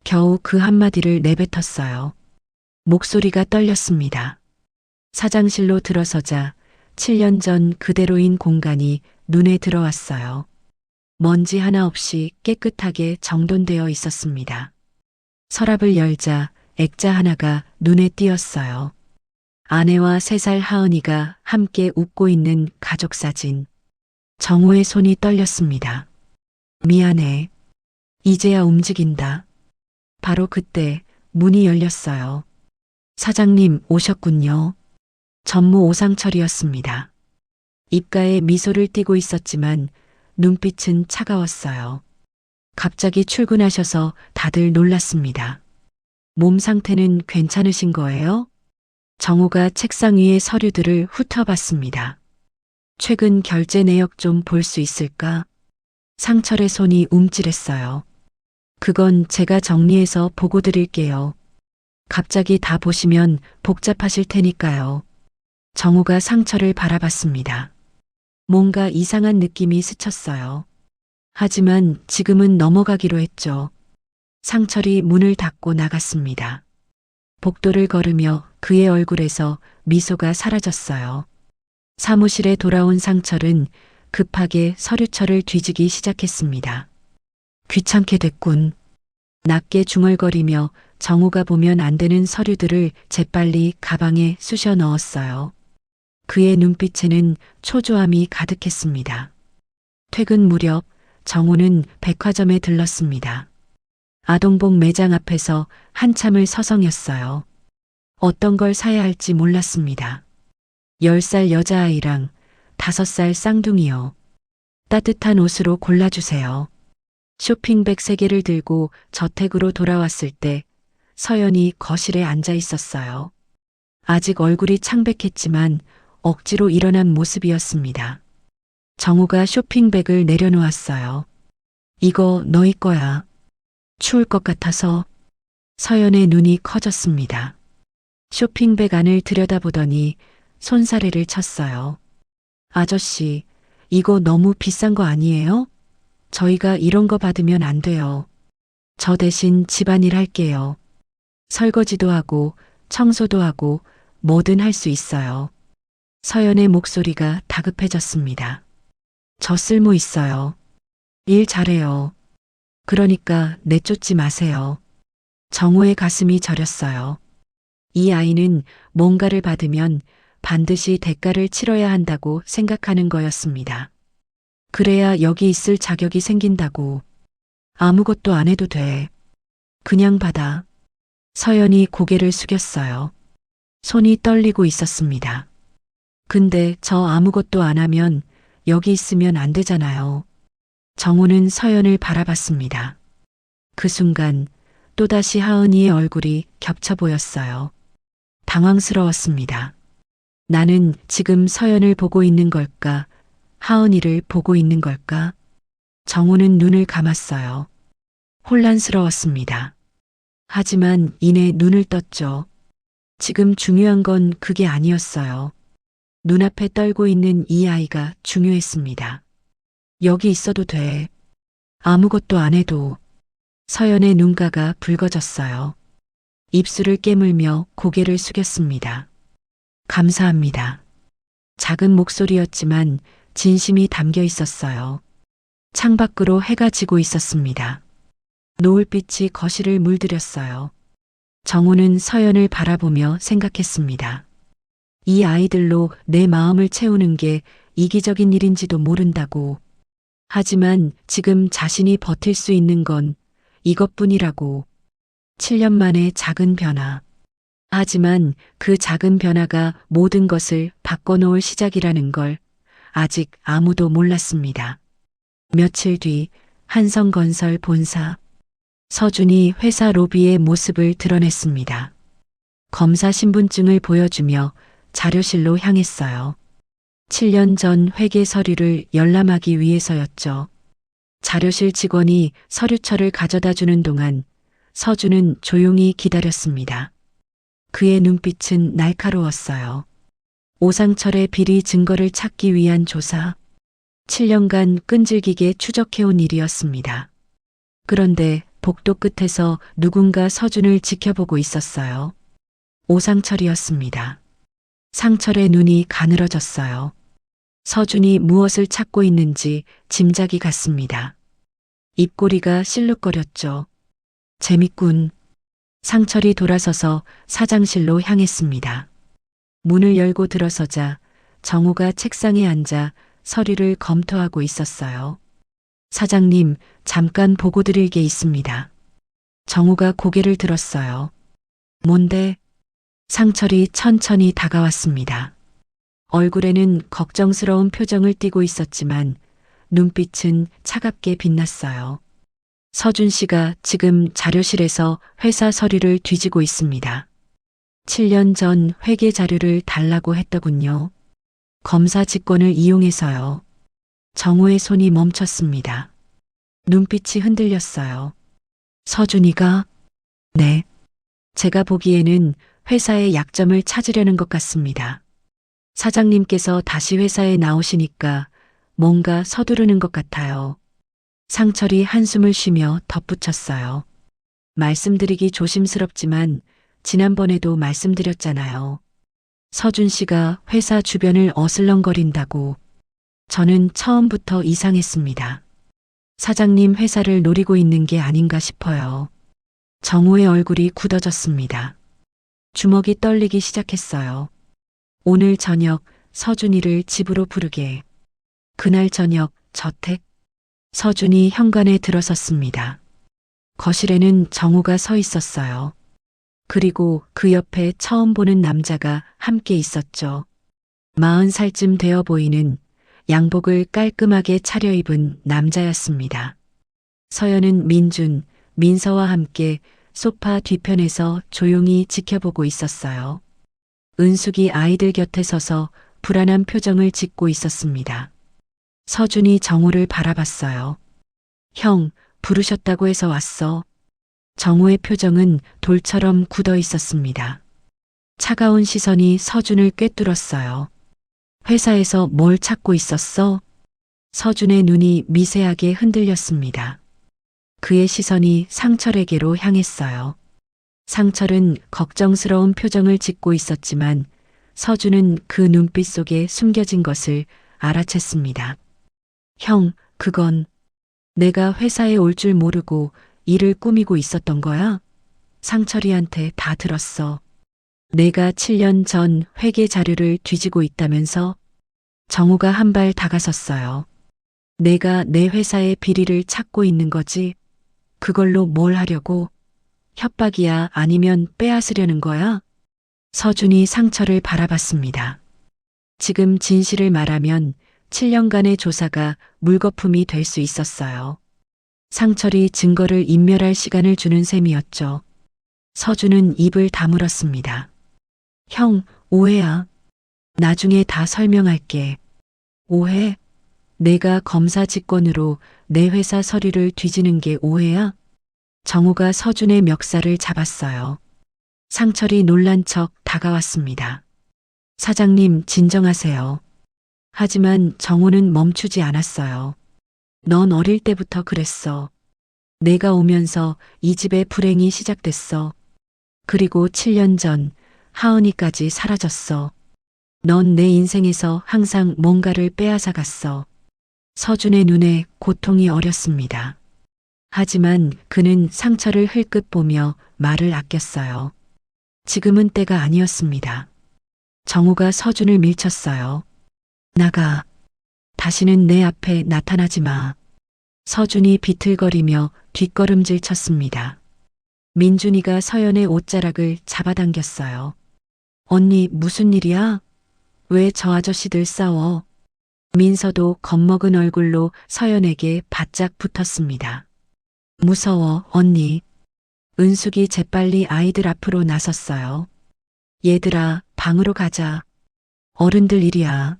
Speaker 3: 겨우 그 한마디를 내뱉었어요. 목소리가 떨렸습니다. 사장실로 들어서자 7년 전 그대로인 공간이 눈에 들어왔어요. 먼지 하나 없이 깨끗하게 정돈되어 있었습니다. 서랍을 열자 액자 하나가 눈에 띄었어요. 아내와 3살 하은이가 함께 웃고 있는 가족 사진. 정우의 손이 떨렸습니다. 미안해. 이제야 움직인다. 바로 그때 문이 열렸어요. 사장님 오셨군요. 전무 오상철이었습니다. 입가에 미소를 띠고 있었지만 눈빛은 차가웠어요. 갑자기 출근하셔서 다들 놀랐습니다. 몸 상태는 괜찮으신 거예요? 정우가 책상 위의 서류들을 훑어봤습니다. 최근 결제 내역 좀 볼 수 있을까? 상철의 손이 움찔했어요. 그건 제가 정리해서 보고 드릴게요. 갑자기 다 보시면 복잡하실 테니까요. 정우가 상처를 바라봤습니다. 뭔가 이상한 느낌이 스쳤어요. 하지만 지금은 넘어가기로 했죠. 상철이 문을 닫고 나갔습니다. 복도를 걸으며 그의 얼굴에서 미소가 사라졌어요. 사무실에 돌아온 상철은 급하게 서류철을 뒤지기 시작했습니다. 귀찮게 됐군. 낮게 중얼거리며 정우가 보면 안 되는 서류들을 재빨리 가방에 쑤셔 넣었어요. 그의 눈빛에는 초조함이 가득했습니다. 퇴근 무렵 정우는 백화점에 들렀습니다. 아동복 매장 앞에서 한참을 서성였어요. 어떤 걸 사야 할지 몰랐습니다. 10살 여자아이랑 5살 쌍둥이요. 따뜻한 옷으로 골라주세요. 쇼핑백 3개를 들고 저택으로 돌아왔을 때 서연이 거실에 앉아 있었어요. 아직 얼굴이 창백했지만 억지로 일어난 모습이었습니다. 정우가 쇼핑백을 내려놓았어요. 이거 너희 거야. 추울 것 같아서. 서연의 눈이 커졌습니다. 쇼핑백 안을 들여다보더니 손사래를 쳤어요. 아저씨, 이거 너무 비싼 거 아니에요? 저희가 이런 거 받으면 안 돼요. 저 대신 집안일 할게요. 설거지도 하고 청소도 하고 뭐든 할 수 있어요. 서연의 목소리가 다급해졌습니다. 저 쓸모 있어요. 일 잘해요. 그러니까 내쫓지 마세요. 정우의 가슴이 저렸어요. 이 아이는 뭔가를 받으면 반드시 대가를 치러야 한다고 생각하는 거였습니다. 그래야 여기 있을 자격이 생긴다고. 아무것도 안 해도 돼. 그냥 받아. 서연이 고개를 숙였어요. 손이 떨리고 있었습니다. 근데 저 아무것도 안 하면 여기 있으면 안 되잖아요. 정우는 서연을 바라봤습니다. 그 순간 또다시 하은이의 얼굴이 겹쳐 보였어요. 당황스러웠습니다. 나는 지금 서연을 보고 있는 걸까? 하은이를 보고 있는 걸까? 정우는 눈을 감았어요. 혼란스러웠습니다. 하지만 이내 눈을 떴죠. 지금 중요한 건 그게 아니었어요. 눈앞에 떨고 있는 이 아이가 중요했습니다. 여기 있어도 돼. 아무것도 안 해도. 서연의 눈가가 붉어졌어요. 입술을 깨물며 고개를 숙였습니다. 감사합니다. 작은 목소리였지만 진심이 담겨 있었어요. 창밖으로 해가 지고 있었습니다. 노을빛이 거실을 물들였어요. 정우는 서연을 바라보며 생각했습니다. 이 아이들로 내 마음을 채우는 게 이기적인 일인지도 모른다고. 하지만 지금 자신이 버틸 수 있는 건 이것뿐이라고. 7년 만에 작은 변화. 하지만 그 작은 변화가 모든 것을 바꿔놓을 시작이라는 걸 아직 아무도 몰랐습니다. 며칠 뒤 한성건설 본사. 서준이 회사 로비의 모습을 드러냈습니다. 검사 신분증을 보여주며 자료실로 향했어요. 7년 전 회계 서류를 열람하기 위해서였죠. 자료실 직원이 서류철을 가져다 주는 동안 서준은 조용히 기다렸습니다. 그의 눈빛은 날카로웠어요. 오상철의 비리 증거를 찾기 위한 조사. 7년간 끈질기게 추적해온 일이었습니다. 그런데 복도 끝에서 누군가 서준을 지켜보고 있었어요. 오상철이었습니다. 상철의 눈이 가늘어졌어요. 서준이 무엇을 찾고 있는지 짐작이 갔습니다. 입꼬리가 실룩거렸죠. 재밌군. 상철이 돌아서서 사장실로 향했습니다. 문을 열고 들어서자 정우가 책상에 앉아 서류를 검토하고 있었어요. 사장님, 잠깐 보고 드릴 게 있습니다. 정우가 고개를 들었어요. 뭔데? 상철이 천천히 다가왔습니다. 얼굴에는 걱정스러운 표정을 띠고 있었지만 눈빛은 차갑게 빛났어요. 서준 씨가 지금 자료실에서 회사 서류를 뒤지고 있습니다. 7년 전 회계 자료를 달라고 했더군요. 검사 직권을 이용해서요. 정우의 손이 멈췄습니다. 눈빛이 흔들렸어요. 서준이가? 네. 제가 보기에는 회사의 약점을 찾으려는 것 같습니다. 사장님께서 다시 회사에 나오시니까 뭔가 서두르는 것 같아요. 상철이 한숨을 쉬며 덧붙였어요. 말씀드리기 조심스럽지만 지난번에도 말씀드렸잖아요. 서준 씨가 회사 주변을 어슬렁거린다고. 저는 처음부터 이상했습니다. 사장님 회사를 노리고 있는 게 아닌가 싶어요. 정우의 얼굴이 굳어졌습니다. 주먹이 떨리기 시작했어요. 오늘 저녁 서준이를 집으로 부르게. 그날 저녁 저택. 서준이 현관에 들어섰습니다. 거실에는 정우가 서 있었어요. 그리고 그 옆에 처음 보는 남자가 함께 있었죠. 40살쯤 되어 보이는 양복을 깔끔하게 차려입은 남자였습니다. 서연은 민준, 민서와 함께 소파 뒤편에서 조용히 지켜보고 있었어요. 은숙이 아이들 곁에 서서 불안한 표정을 짓고 있었습니다. 서준이 정우를 바라봤어요. 형, 부르셨다고 해서 왔어. 정우의 표정은 돌처럼 굳어 있었습니다. 차가운 시선이 서준을 꿰뚫었어요. 회사에서 뭘 찾고 있었어? 서준의 눈이 미세하게 흔들렸습니다. 그의 시선이 상철에게로 향했어요. 상철은 걱정스러운 표정을 짓고 있었지만 서준은 그 눈빛 속에 숨겨진 것을 알아챘습니다. 형, 그건 내가 회사에 올 줄 모르고 일을 꾸미고 있었던 거야? 상철이한테 다 들었어. 내가 7년 전 회계 자료를 뒤지고 있다면서? 정우가 한 발 다가섰어요. 내가 내 회사의 비리를 찾고 있는 거지? 그걸로 뭘 하려고? 협박이야 아니면 빼앗으려는 거야? 서준이 상철을 바라봤습니다. 지금 진실을 말하면 7년간의 조사가 물거품이 될 수 있었어요. 상철이 증거를 인멸할 시간을 주는 셈이었죠. 서준은 입을 다물었습니다. 형, 오해야. 나중에 다 설명할게. 오해? 내가 검사 직권으로 내 회사 서류를 뒤지는 게 오해야? 정우가 서준의 멱살을 잡았어요. 상철이 놀란 척 다가왔습니다. 사장님, 진정하세요. 하지만 정우는 멈추지 않았어요. 넌 어릴 때부터 그랬어. 내가 오면서 이 집의 불행이 시작됐어. 그리고 7년 전 하은이까지 사라졌어. 넌 내 인생에서 항상 뭔가를 빼앗아 갔어. 서준의 눈에 고통이 어렸습니다. 하지만 그는 상처를 흘끗 보며 말을 아꼈어요. 지금은 때가 아니었습니다. 정우가 서준을 밀쳤어요. 나가. 다시는 내 앞에 나타나지 마. 서준이 비틀거리며 뒷걸음질 쳤습니다. 민준이가 서연의 옷자락을 잡아당겼어요. 언니, 무슨 일이야? 왜 저 아저씨들 싸워? 민서도 겁먹은 얼굴로 서연에게 바짝 붙었습니다. 무서워, 언니. 은숙이 재빨리 아이들 앞으로 나섰어요. 얘들아, 방으로 가자. 어른들 일이야.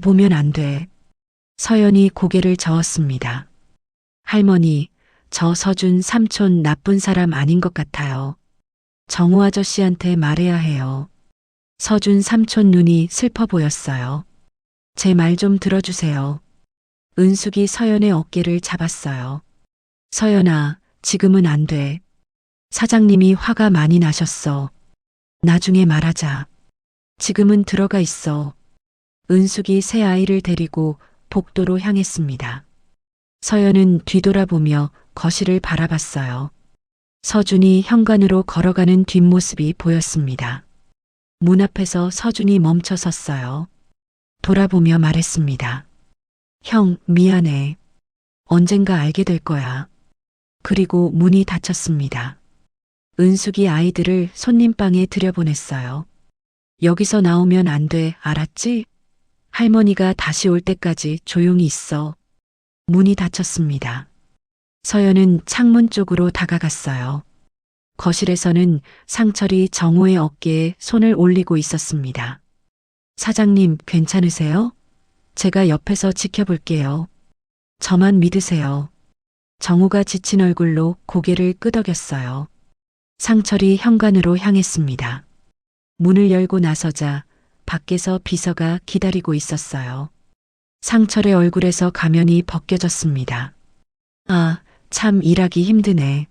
Speaker 3: 보면 안 돼. 서연이 고개를 저었습니다. 할머니, 저 서준 삼촌 나쁜 사람 아닌 것 같아요. 정우 아저씨한테 말해야 해요. 서준 삼촌 눈이 슬퍼 보였어요. 제 말 좀 들어주세요. 은숙이 서연의 어깨를 잡았어요. 서연아, 지금은 안 돼. 사장님이 화가 많이 나셨어. 나중에 말하자. 지금은 들어가 있어. 은숙이 새 아이를 데리고 복도로 향했습니다. 서연은 뒤돌아보며 거실을 바라봤어요. 서준이 현관으로 걸어가는 뒷모습이 보였습니다. 문 앞에서 서준이 멈춰 섰어요. 돌아보며 말했습니다. 형, 미안해. 언젠가 알게 될 거야. 그리고 문이 닫혔습니다. 은숙이 아이들을 손님방에 들여보냈어요. 여기서 나오면 안 돼, 알았지? 할머니가 다시 올 때까지 조용히 있어. 문이 닫혔습니다. 서연은 창문 쪽으로 다가갔어요. 거실에서는 상철이 정우의 어깨에 손을 올리고 있었습니다. 사장님, 괜찮으세요? 제가 옆에서 지켜볼게요. 저만 믿으세요. 정우가 지친 얼굴로 고개를 끄덕였어요. 상철이 현관으로 향했습니다. 문을 열고 나서자 밖에서 비서가 기다리고 있었어요. 상철의 얼굴에서 가면이 벗겨졌습니다. 아, 참 일하기 힘드네.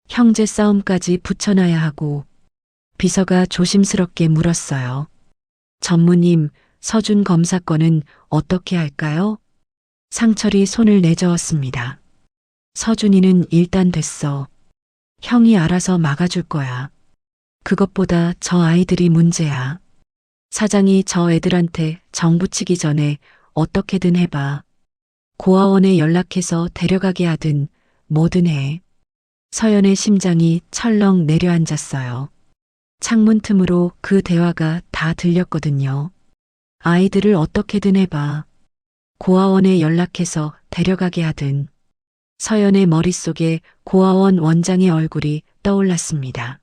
Speaker 3: 형제 싸움까지 붙여놔야 하고. 비서가 조심스럽게 물었어요. 전무님, 서준 검사 건은 어떻게 할까요? 상철이 손을 내저었습니다. 서준이는 일단 됐어. 형이 알아서 막아줄 거야. 그것보다 저 아이들이 문제야. 사장이 저 애들한테 정 붙이기 전에 어떻게든 해봐. 고아원에 연락해서 데려가게 하든 뭐든 해. 서연의 심장이 철렁 내려앉았어요. 창문 틈으로 그 대화가 다 들렸거든요. 아이들을 어떻게든 해봐. 고아원에 연락해서 데려가게 하든. 서연의 머릿속에 고아원 원장의 얼굴이 떠올랐습니다.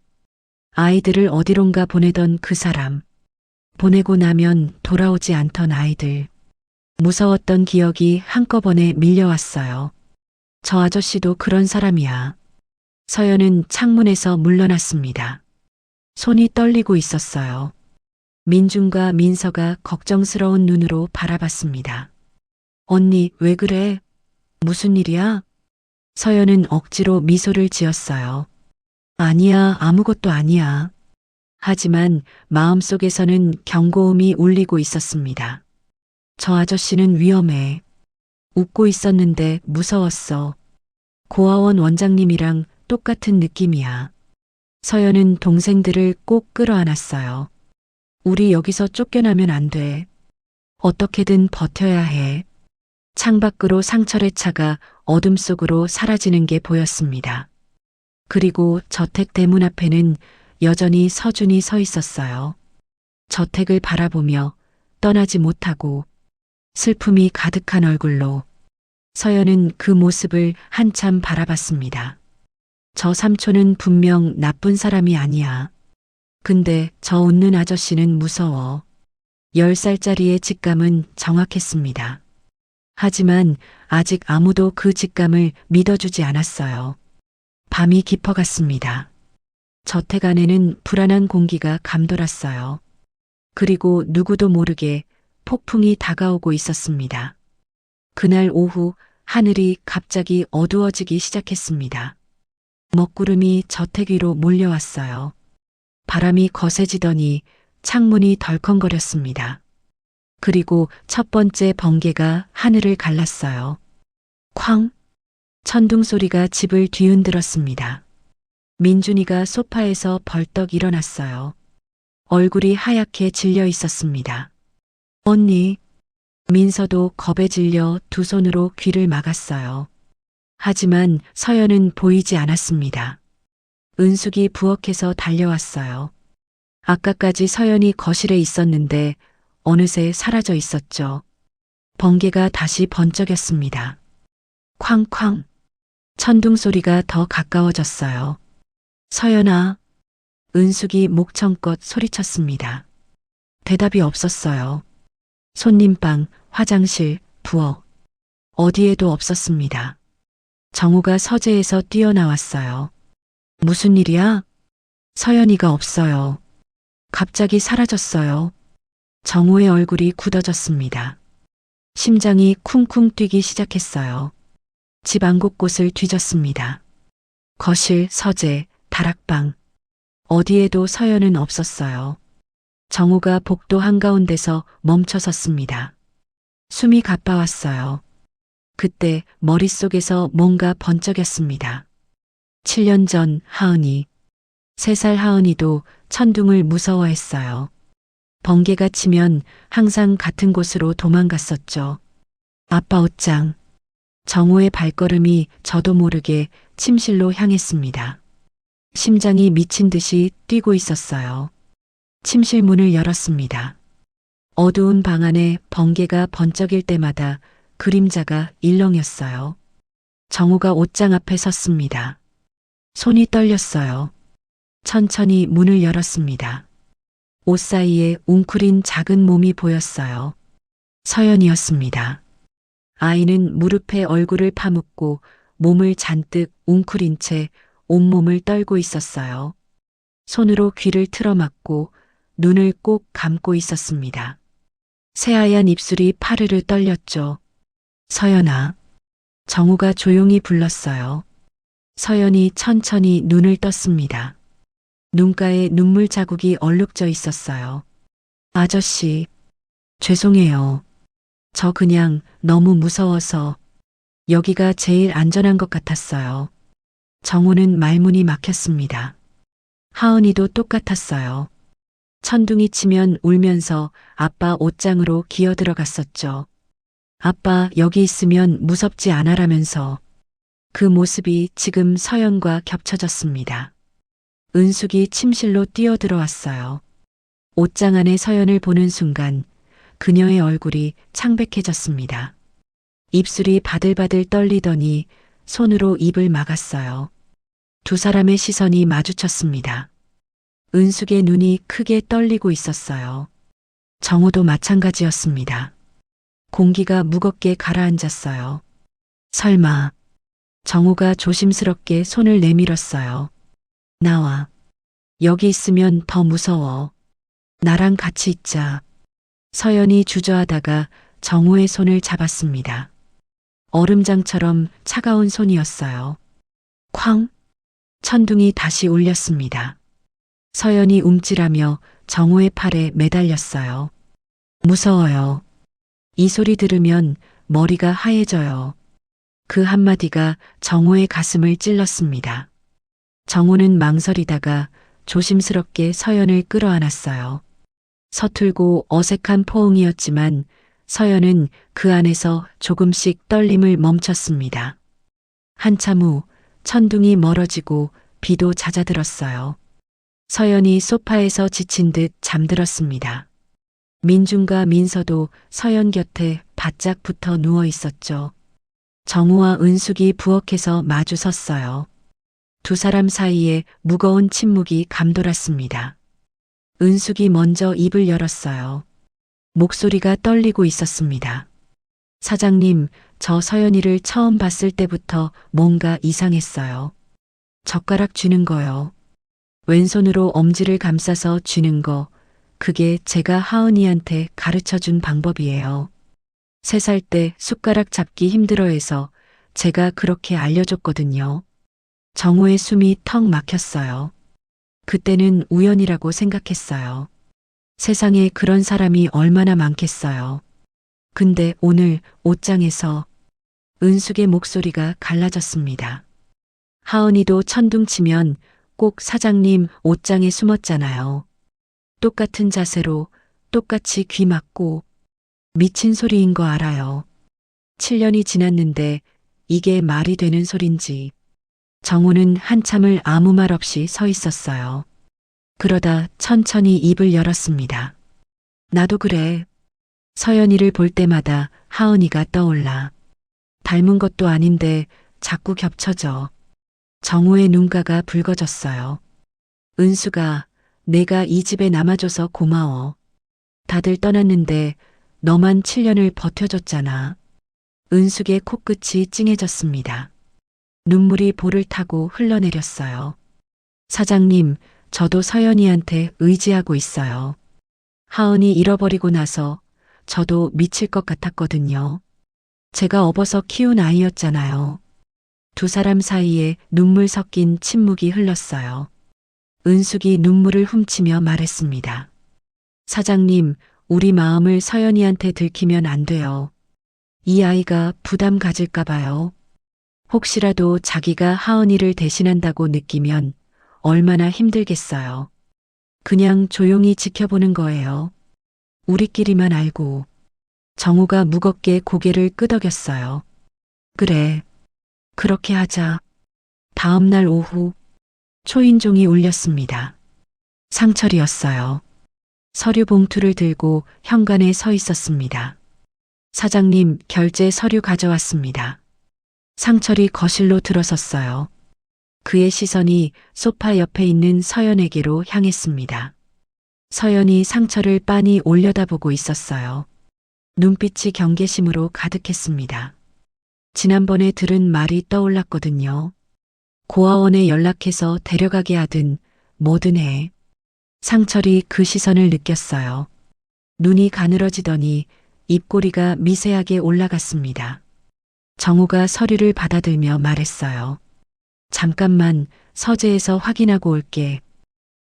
Speaker 3: 아이들을 어디론가 보내던 그 사람. 보내고 나면 돌아오지 않던 아이들. 무서웠던 기억이 한꺼번에 밀려왔어요. 저 아저씨도 그런 사람이야. 서연은 창문에서 물러났습니다. 손이 떨리고 있었어요. 민준과 민서가 걱정스러운 눈으로 바라봤습니다. 언니, 왜 그래? 무슨 일이야? 서연은 억지로 미소를 지었어요. 아니야, 아무것도 아니야. 하지만 마음속에서는 경고음이 울리고 있었습니다. 저 아저씨는 위험해. 웃고 있었는데 무서웠어. 고아원 원장님이랑 똑같은 느낌이야. 서연은 동생들을 꼭 끌어안았어요. 우리 여기서 쫓겨나면 안 돼. 어떻게든 버텨야 해. 창밖으로 상철의 차가 어둠 속으로 사라지는 게 보였습니다. 그리고 저택 대문 앞에는 여전히 서준이 서 있었어요. 저택을 바라보며 떠나지 못하고 슬픔이 가득한 얼굴로 서연은 그 모습을 한참 바라봤습니다. 저 삼촌은 분명 나쁜 사람이 아니야. 근데 저 웃는 아저씨는 무서워. 10살짜리의 직감은 정확했습니다. 하지만 아직 아무도 그 직감을 믿어주지 않았어요. 밤이 깊어갔습니다. 저택 안에는 불안한 공기가 감돌았어요. 그리고 누구도 모르게 폭풍이 다가오고 있었습니다. 그날 오후 하늘이 갑자기 어두워지기 시작했습니다. 먹구름이 저택 위로 몰려왔어요. 바람이 거세지더니 창문이 덜컹거렸습니다. 그리고 첫 번째 번개가 하늘을 갈랐어요. 쾅! 천둥 소리가 집을 뒤흔들었습니다. 민준이가 소파에서 벌떡 일어났어요. 얼굴이 하얗게 질려 있었습니다. 언니. 민서도 겁에 질려 두 손으로 귀를 막았어요. 하지만 서연은 보이지 않았습니다. 은숙이 부엌에서 달려왔어요. 아까까지 서연이 거실에 있었는데 어느새 사라져 있었죠. 번개가 다시 번쩍였습니다. 쾅쾅. 천둥 소리가 더 가까워졌어요. 서연아. 은숙이 목청껏 소리쳤습니다. 대답이 없었어요. 손님방, 화장실, 부엌. 어디에도 없었습니다. 정우가 서재에서 뛰어나왔어요. 무슨 일이야? 서연이가 없어요. 갑자기 사라졌어요. 정우의 얼굴이 굳어졌습니다. 심장이 쿵쿵 뛰기 시작했어요. 집 안 곳곳을 뒤졌습니다. 거실, 서재, 다락방. 어디에도 서연은 없었어요. 정우가 복도 한가운데서 멈춰 섰습니다. 숨이 가빠왔어요. 그때 머릿속에서 뭔가 번쩍였습니다. 7년 전 하은이. 3살 하은이도 천둥을 무서워했어요. 번개가 치면 항상 같은 곳으로 도망갔었죠. 아빠 옷장. 정우의 발걸음이 저도 모르게 침실로 향했습니다. 심장이 미친 듯이 뛰고 있었어요. 침실 문을 열었습니다. 어두운 방 안에 번개가 번쩍일 때마다 그림자가 일렁였어요. 정우가 옷장 앞에 섰습니다. 손이 떨렸어요. 천천히 문을 열었습니다. 옷 사이에 웅크린 작은 몸이 보였어요. 서연이었습니다. 아이는 무릎에 얼굴을 파묻고 몸을 잔뜩 웅크린 채 온몸을 떨고 있었어요. 손으로 귀를 틀어막고 눈을 꼭 감고 있었습니다. 새하얀 입술이 파르르 떨렸죠. 서연아. 정우가 조용히 불렀어요. 서연이 천천히 눈을 떴습니다. 눈가에 눈물 자국이 얼룩져 있었어요. 아저씨, 죄송해요. 저 그냥 너무 무서워서 여기가 제일 안전한 것 같았어요. 정우는 말문이 막혔습니다. 하은이도 똑같았어요. 천둥이 치면 울면서 아빠 옷장으로 기어 들어갔었죠. 아빠 여기 있으면 무섭지 않아라면서. 그 모습이 지금 서연과 겹쳐졌습니다. 은숙이 침실로 뛰어들어왔어요. 옷장 안에 서연을 보는 순간 그녀의 얼굴이 창백해졌습니다. 입술이 바들바들 떨리더니 손으로 입을 막았어요. 두 사람의 시선이 마주쳤습니다. 은숙의 눈이 크게 떨리고 있었어요. 정우도 마찬가지였습니다. 공기가 무겁게 가라앉았어요. 설마. 정우가 조심스럽게 손을 내밀었어요. 나와. 여기 있으면 더 무서워. 나랑 같이 있자. 서연이 주저하다가 정우의 손을 잡았습니다. 얼음장처럼 차가운 손이었어요. 쾅! 천둥이 다시 울렸습니다. 서연이 움찔하며 정우의 팔에 매달렸어요. 무서워요. 이 소리 들으면 머리가 하얘져요. 그 한마디가 정우의 가슴을 찔렀습니다. 정우는 망설이다가 조심스럽게 서연을 끌어안았어요. 서툴고 어색한 포옹이었지만 서연은 그 안에서 조금씩 떨림을 멈췄습니다. 한참 후 천둥이 멀어지고 비도 잦아들었어요. 서연이 소파에서 지친 듯 잠들었습니다. 민준과 민서도 서연 곁에 바짝 붙어 누워 있었죠. 정우와 은숙이 부엌에서 마주 섰어요. 두 사람 사이에 무거운 침묵이 감돌았습니다. 은숙이 먼저 입을 열었어요. 목소리가 떨리고 있었습니다. 사장님, 저 서연이를 처음 봤을 때부터 뭔가 이상했어요. 젓가락 쥐는 거요. 왼손으로 엄지를 감싸서 쥐는 거, 그게 제가 하은이한테 가르쳐 준 방법이에요. 3살 때 숟가락 잡기 힘들어해서 제가 그렇게 알려줬거든요. 정우의 숨이 턱 막혔어요. 그때는 우연이라고 생각했어요. 세상에 그런 사람이 얼마나 많겠어요. 근데 오늘 옷장에서 은숙의 목소리가 갈라졌습니다. 하은이도 천둥치면 꼭 사장님 옷장에 숨었잖아요. 똑같은 자세로 똑같이 귀 막고 미친 소리인 거 알아요. 7년이 지났는데 이게 말이 되는 소린지. 정우는 한참을 아무 말 없이 서 있었어요. 그러다 천천히 입을 열었습니다. 나도 그래. 서연이를 볼 때마다 하은이가 떠올라. 닮은 것도 아닌데 자꾸 겹쳐져. 정우의 눈가가 붉어졌어요. 은수가 내가 이 집에 남아줘서 고마워. 다들 떠났는데 너만 7년을 버텨줬잖아. 은숙의 코끝이 찡해졌습니다. 눈물이 볼을 타고 흘러내렸어요. 사장님, 저도 서연이한테 의지하고 있어요. 하은이 잃어버리고 나서 저도 미칠 것 같았거든요. 제가 업어서 키운 아이였잖아요. 두 사람 사이에 눈물 섞인 침묵이 흘렀어요. 은숙이 눈물을 훔치며 말했습니다. 사장님, 우리 마음을 서연이한테 들키면 안 돼요. 이 아이가 부담 가질까 봐요. 혹시라도 자기가 하은이를 대신한다고 느끼면 얼마나 힘들겠어요. 그냥 조용히 지켜보는 거예요. 우리끼리만 알고. 정우가 무겁게 고개를 끄덕였어요. 그래. 그렇게 하자. 다음 날 오후 초인종이 울렸습니다. 상철이었어요. 서류 봉투를 들고 현관에 서 있었습니다. 사장님, 결제 서류 가져왔습니다. 상철이 거실로 들어섰어요. 그의 시선이 소파 옆에 있는 서연에게로 향했습니다. 서연이 상철을 빤히 올려다보고 있었어요. 눈빛이 경계심으로 가득했습니다. 지난번에 들은 말이 떠올랐거든요. 고아원에 연락해서 데려가게 하든 뭐든 해. 상철이 그 시선을 느꼈어요. 눈이 가늘어지더니 입꼬리가 미세하게 올라갔습니다. 정우가 서류를 받아들며 말했어요. 잠깐만 서재에서 확인하고 올게.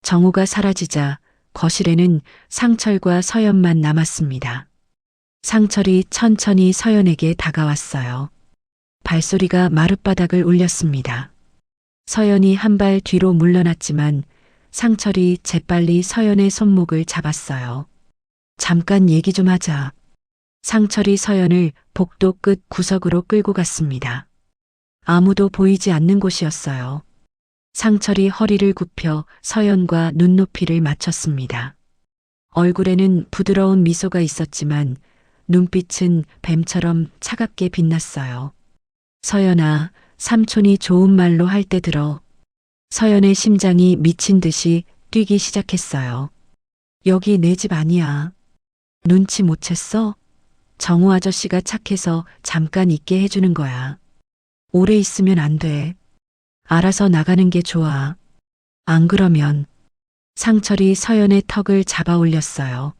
Speaker 3: 정우가 사라지자 거실에는 상철과 서연만 남았습니다. 상철이 천천히 서연에게 다가왔어요. 발소리가 마룻바닥을 울렸습니다. 서연이 한 발 뒤로 물러났지만 상철이 재빨리 서연의 손목을 잡았어요. 잠깐 얘기 좀 하자. 상철이 서연을 복도 끝 구석으로 끌고 갔습니다. 아무도 보이지 않는 곳이었어요. 상철이 허리를 굽혀 서연과 눈높이를 맞췄습니다. 얼굴에는 부드러운 미소가 있었지만 눈빛은 뱀처럼 차갑게 빛났어요. 서연아, 삼촌이 좋은 말로 할 때 들어. 서연의 심장이 미친 듯이 뛰기 시작했어요. 여기 내 집 아니야. 눈치 못 챘어? 정우 아저씨가 착해서 잠깐 있게 해주는 거야. 오래 있으면 안 돼. 알아서 나가는 게 좋아. 안 그러면 상철이 서연의 턱을 잡아 올렸어요.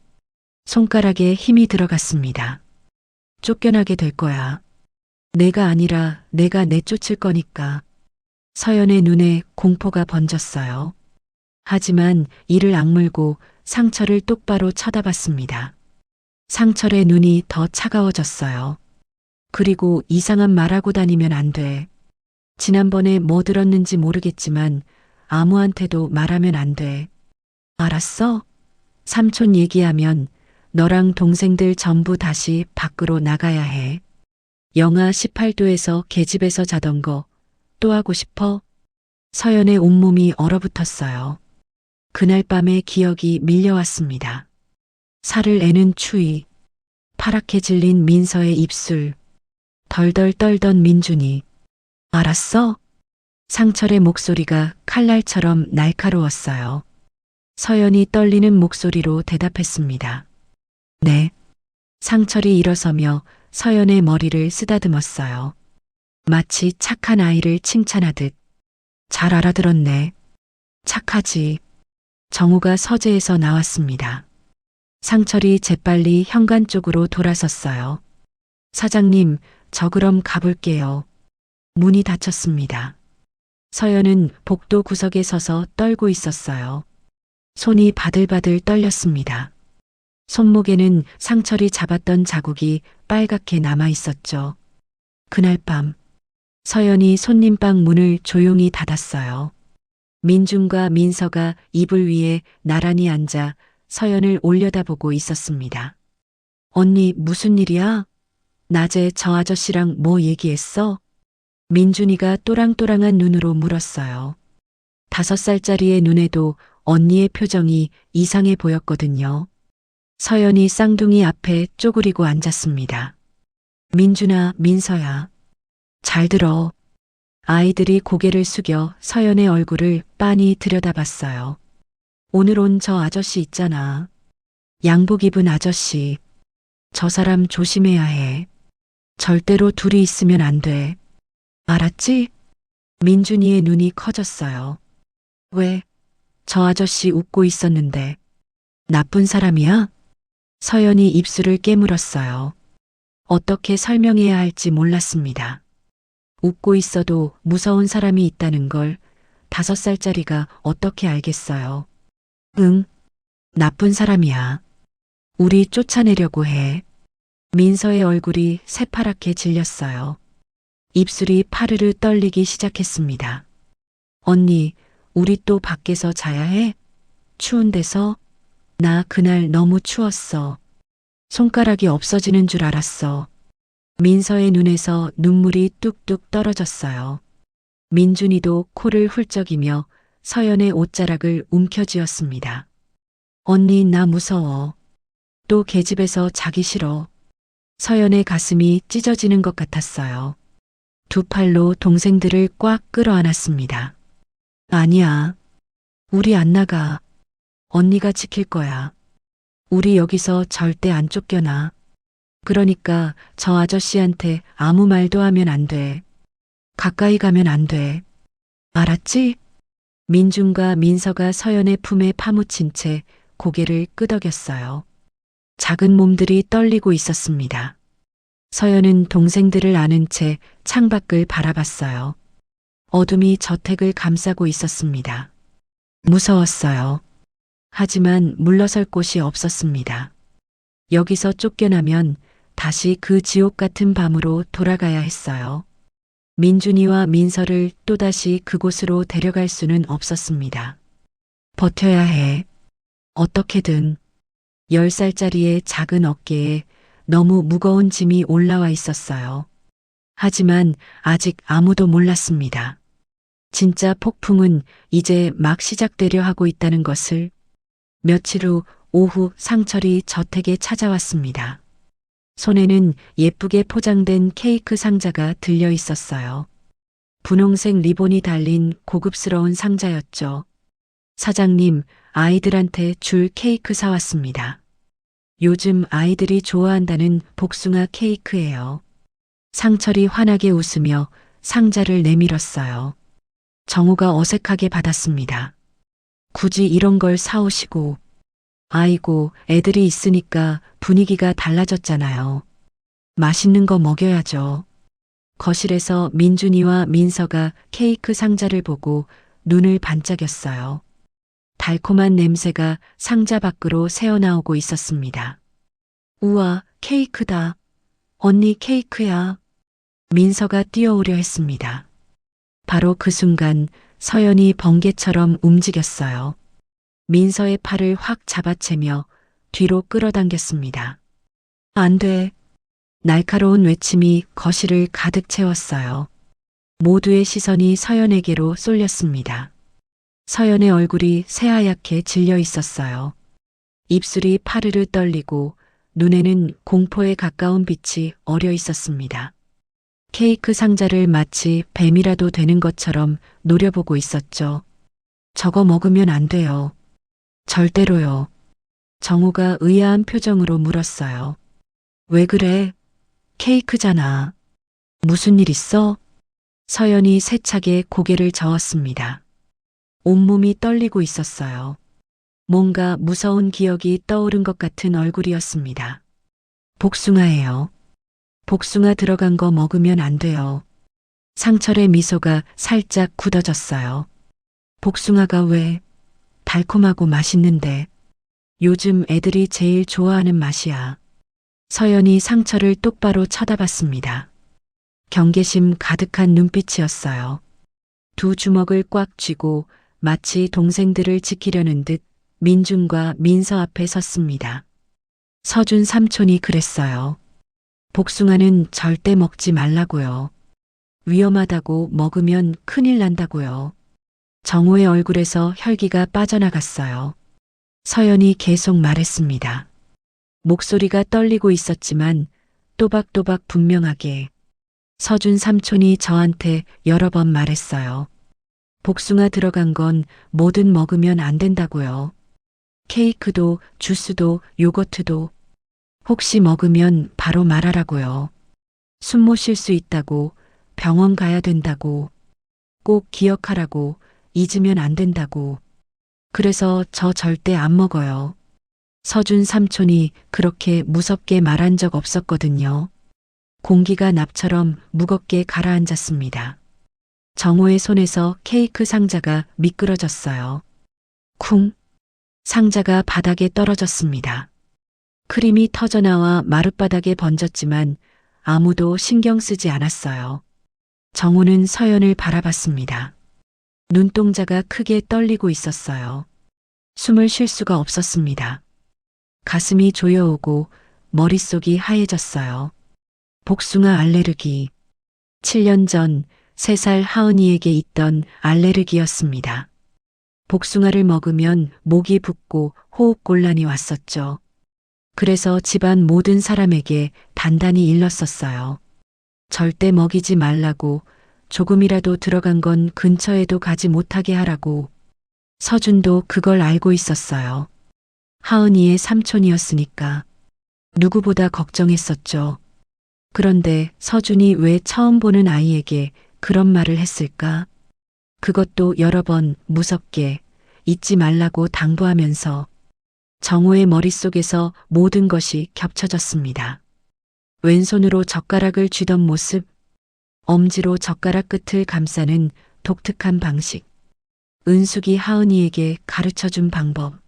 Speaker 3: 손가락에 힘이 들어갔습니다. 쫓겨나게 될 거야. 내가 아니라 내가 내쫓을 거니까. 서연의 눈에 공포가 번졌어요. 하지만 이를 악물고 상철을 똑바로 쳐다봤습니다. 상철의 눈이 더 차가워졌어요. 그리고 이상한 말하고 다니면 안 돼. 지난번에 뭐 들었는지 모르겠지만 아무한테도 말하면 안 돼. 알았어? 삼촌 얘기하면 너랑 동생들 전부 다시 밖으로 나가야 해. 영하 18도에서 계집에서 자던 거 또 하고 싶어? 서연의 온몸이 얼어붙었어요. 그날 밤의 기억이 밀려왔습니다. 살을 애는 추위, 파랗게 질린 민서의 입술, 덜덜 떨던 민준이. 알았어? 상철의 목소리가 칼날처럼 날카로웠어요. 서연이 떨리는 목소리로 대답했습니다. 네. 상철이 일어서며 서연의 머리를 쓰다듬었어요. 마치 착한 아이를 칭찬하듯. 잘 알아들었네. 착하지. 정우가 서재에서 나왔습니다. 상철이 재빨리 현관 쪽으로 돌아섰어요. 사장님, 저 그럼 가볼게요. 문이 닫혔습니다. 서연은 복도 구석에 서서 떨고 있었어요. 손이 바들바들 떨렸습니다. 손목에는 상철이 잡았던 자국이 빨갛게 남아 있었죠. 그날 밤, 서연이 손님방 문을 조용히 닫았어요. 민준과 민서가 이불 위에 나란히 앉아 서연을 올려다보고 있었습니다. 언니, 무슨 일이야? 낮에 저 아저씨랑 뭐 얘기했어? 민준이가 또랑또랑한 눈으로 물었어요. 5살짜리의 눈에도 언니의 표정이 이상해 보였거든요. 서연이 쌍둥이 앞에 쪼그리고 앉았습니다. 민준아, 민서야. 잘 들어. 아이들이 고개를 숙여 서연의 얼굴을 빤히 들여다봤어요. 오늘 온 저 아저씨 있잖아. 양복 입은 아저씨. 저 사람 조심해야 해. 절대로 둘이 있으면 안 돼. 알았지? 민준이의 눈이 커졌어요. 왜? 저 아저씨 웃고 있었는데. 나쁜 사람이야? 서연이 입술을 깨물었어요. 어떻게 설명해야 할지 몰랐습니다. 웃고 있어도 무서운 사람이 있다는 걸 5살짜리가 어떻게 알겠어요. 응, 나쁜 사람이야. 우리 쫓아내려고 해. 민서의 얼굴이 새파랗게 질렸어요. 입술이 파르르 떨리기 시작했습니다. 언니, 우리 또 밖에서 자야 해? 추운 데서? 나 그날 너무 추웠어. 손가락이 없어지는 줄 알았어. 민서의 눈에서 눈물이 뚝뚝 떨어졌어요. 민준이도 코를 훌쩍이며 서연의 옷자락을 움켜쥐었습니다. 언니, 나 무서워. 또 계집에서 자기 싫어. 서연의 가슴이 찢어지는 것 같았어요. 두 팔로 동생들을 꽉 끌어안았습니다. 아니야. 우리 안 나가. 언니가 지킬 거야. 우리 여기서 절대 안 쫓겨나. 그러니까 저 아저씨한테 아무 말도 하면 안 돼. 가까이 가면 안 돼. 알았지? 민준과 민서가 서연의 품에 파묻힌 채 고개를 끄덕였어요. 작은 몸들이 떨리고 있었습니다. 서연은 동생들을 아는 채 창밖을 바라봤어요. 어둠이 저택을 감싸고 있었습니다. 무서웠어요. 하지만 물러설 곳이 없었습니다. 여기서 쫓겨나면 다시 그 지옥 같은 밤으로 돌아가야 했어요. 민준이와 민서를 또다시 그곳으로 데려갈 수는 없었습니다. 버텨야 해. 어떻게든. 10살짜리의 작은 어깨에 너무 무거운 짐이 올라와 있었어요. 하지만 아직 아무도 몰랐습니다. 진짜 폭풍은 이제 막 시작되려 하고 있다는 것을. 며칠 후 오후 상철이 저택에 찾아왔습니다. 손에는 예쁘게 포장된 케이크 상자가 들려 있었어요. 분홍색 리본이 달린 고급스러운 상자였죠. 사장님, 아이들한테 줄 케이크 사왔습니다. 요즘 아이들이 좋아한다는 복숭아 케이크예요. 상철이 환하게 웃으며 상자를 내밀었어요. 정우가 어색하게 받았습니다. 굳이 이런 걸 사오시고. 아이고, 애들이 있으니까 분위기가 달라졌잖아요. 맛있는 거 먹여야죠. 거실에서 민준이와 민서가 케이크 상자를 보고 눈을 반짝였어요. 달콤한 냄새가 상자 밖으로 새어나오고 있었습니다. 우와, 케이크다. 언니 케이크야. 민서가 뛰어오려 했습니다. 바로 그 순간 서연이 번개처럼 움직였어요. 민서의 팔을 확 잡아채며 뒤로 끌어당겼습니다. 안 돼. 날카로운 외침이 거실을 가득 채웠어요. 모두의 시선이 서연에게로 쏠렸습니다. 서연의 얼굴이 새하얗게 질려 있었어요. 입술이 파르르 떨리고 눈에는 공포에 가까운 빛이 어려 있었습니다. 케이크 상자를 마치 뱀이라도 되는 것처럼 노려보고 있었죠. 저거 먹으면 안 돼요. 절대로요. 정우가 의아한 표정으로 물었어요. 왜 그래? 케이크잖아. 무슨 일 있어? 서연이 세차게 고개를 저었습니다. 온몸이 떨리고 있었어요. 뭔가 무서운 기억이 떠오른 것 같은 얼굴이었습니다. 복숭아예요. 복숭아 들어간 거 먹으면 안 돼요. 상철의 미소가 살짝 굳어졌어요. 복숭아가 왜? 달콤하고 맛있는데. 요즘 애들이 제일 좋아하는 맛이야. 서연이 상철을 똑바로 쳐다봤습니다. 경계심 가득한 눈빛이었어요. 두 주먹을 꽉 쥐고 마치 동생들을 지키려는 듯 민준과 민서 앞에 섰습니다. 서준 삼촌이 그랬어요. 복숭아는 절대 먹지 말라고요. 위험하다고 먹으면 큰일 난다고요. 정우의 얼굴에서 혈기가 빠져나갔어요. 서연이 계속 말했습니다. 목소리가 떨리고 있었지만 또박또박 분명하게. 서준 삼촌이 저한테 여러 번 말했어요. 복숭아 들어간 건 뭐든 먹으면 안 된다고요. 케이크도, 주스도, 요거트도. 혹시 먹으면 바로 말하라고요. 숨 못 쉴 수 있다고, 병원 가야 된다고, 꼭 기억하라고, 잊으면 안 된다고. 그래서 저 절대 안 먹어요. 서준 삼촌이 그렇게 무섭게 말한 적 없었거든요. 공기가 납처럼 무겁게 가라앉았습니다. 정호의 손에서 케이크 상자가 미끄러졌어요. 쿵! 상자가 바닥에 떨어졌습니다. 크림이 터져나와 마룻바닥에 번졌지만 아무도 신경 쓰지 않았어요. 정호는 서연을 바라봤습니다. 눈동자가 크게 떨리고 있었어요. 숨을 쉴 수가 없었습니다. 가슴이 조여오고 머릿속이 하얘졌어요. 복숭아 알레르기. 7년 전 3살 하은이에게 있던 알레르기였습니다. 복숭아를 먹으면 목이 붓고 호흡곤란이 왔었죠. 그래서 집안 모든 사람에게 단단히 일렀었어요. 절대 먹이지 말라고, 조금이라도 들어간 건 근처에도 가지 못하게 하라고. 서준도 그걸 알고 있었어요. 하은이의 삼촌이었으니까. 누구보다 걱정했었죠. 그런데 서준이 왜 처음 보는 아이에게 그런 말을 했을까? 그것도 여러 번 무섭게 잊지 말라고 당부하면서 정호의 머릿속에서 모든 것이 겹쳐졌습니다. 왼손으로 젓가락을 쥐던 모습, 엄지로 젓가락 끝을 감싸는 독특한 방식, 은숙이 하은이에게 가르쳐준 방법,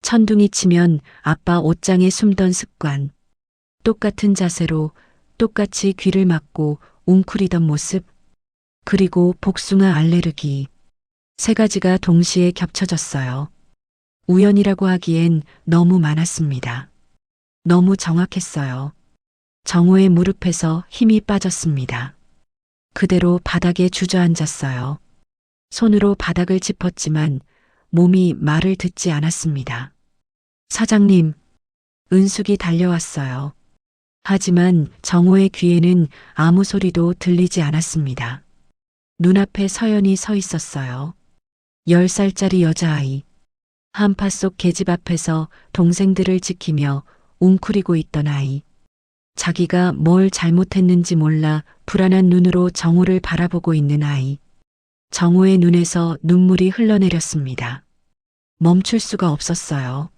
Speaker 3: 천둥이 치면 아빠 옷장에 숨던 습관, 똑같은 자세로 똑같이 귀를 막고 웅크리던 모습, 그리고 복숭아 알레르기. 세 가지가 동시에 겹쳐졌어요. 우연이라고 하기엔 너무 많았습니다. 너무 정확했어요. 정호의 무릎에서 힘이 빠졌습니다. 그대로 바닥에 주저앉았어요. 손으로 바닥을 짚었지만 몸이 말을 듣지 않았습니다. 사장님, 은숙이 달려왔어요. 하지만 정호의 귀에는 아무 소리도 들리지 않았습니다. 눈앞에 서연이 서 있었어요. 10살짜리 여자아이. 한파 속 계집 앞에서 동생들을 지키며 웅크리고 있던 아이. 자기가 뭘 잘못했는지 몰라 불안한 눈으로 정호를 바라보고 있는 아이. 정호의 눈에서 눈물이 흘러내렸습니다. 멈출 수가 없었어요.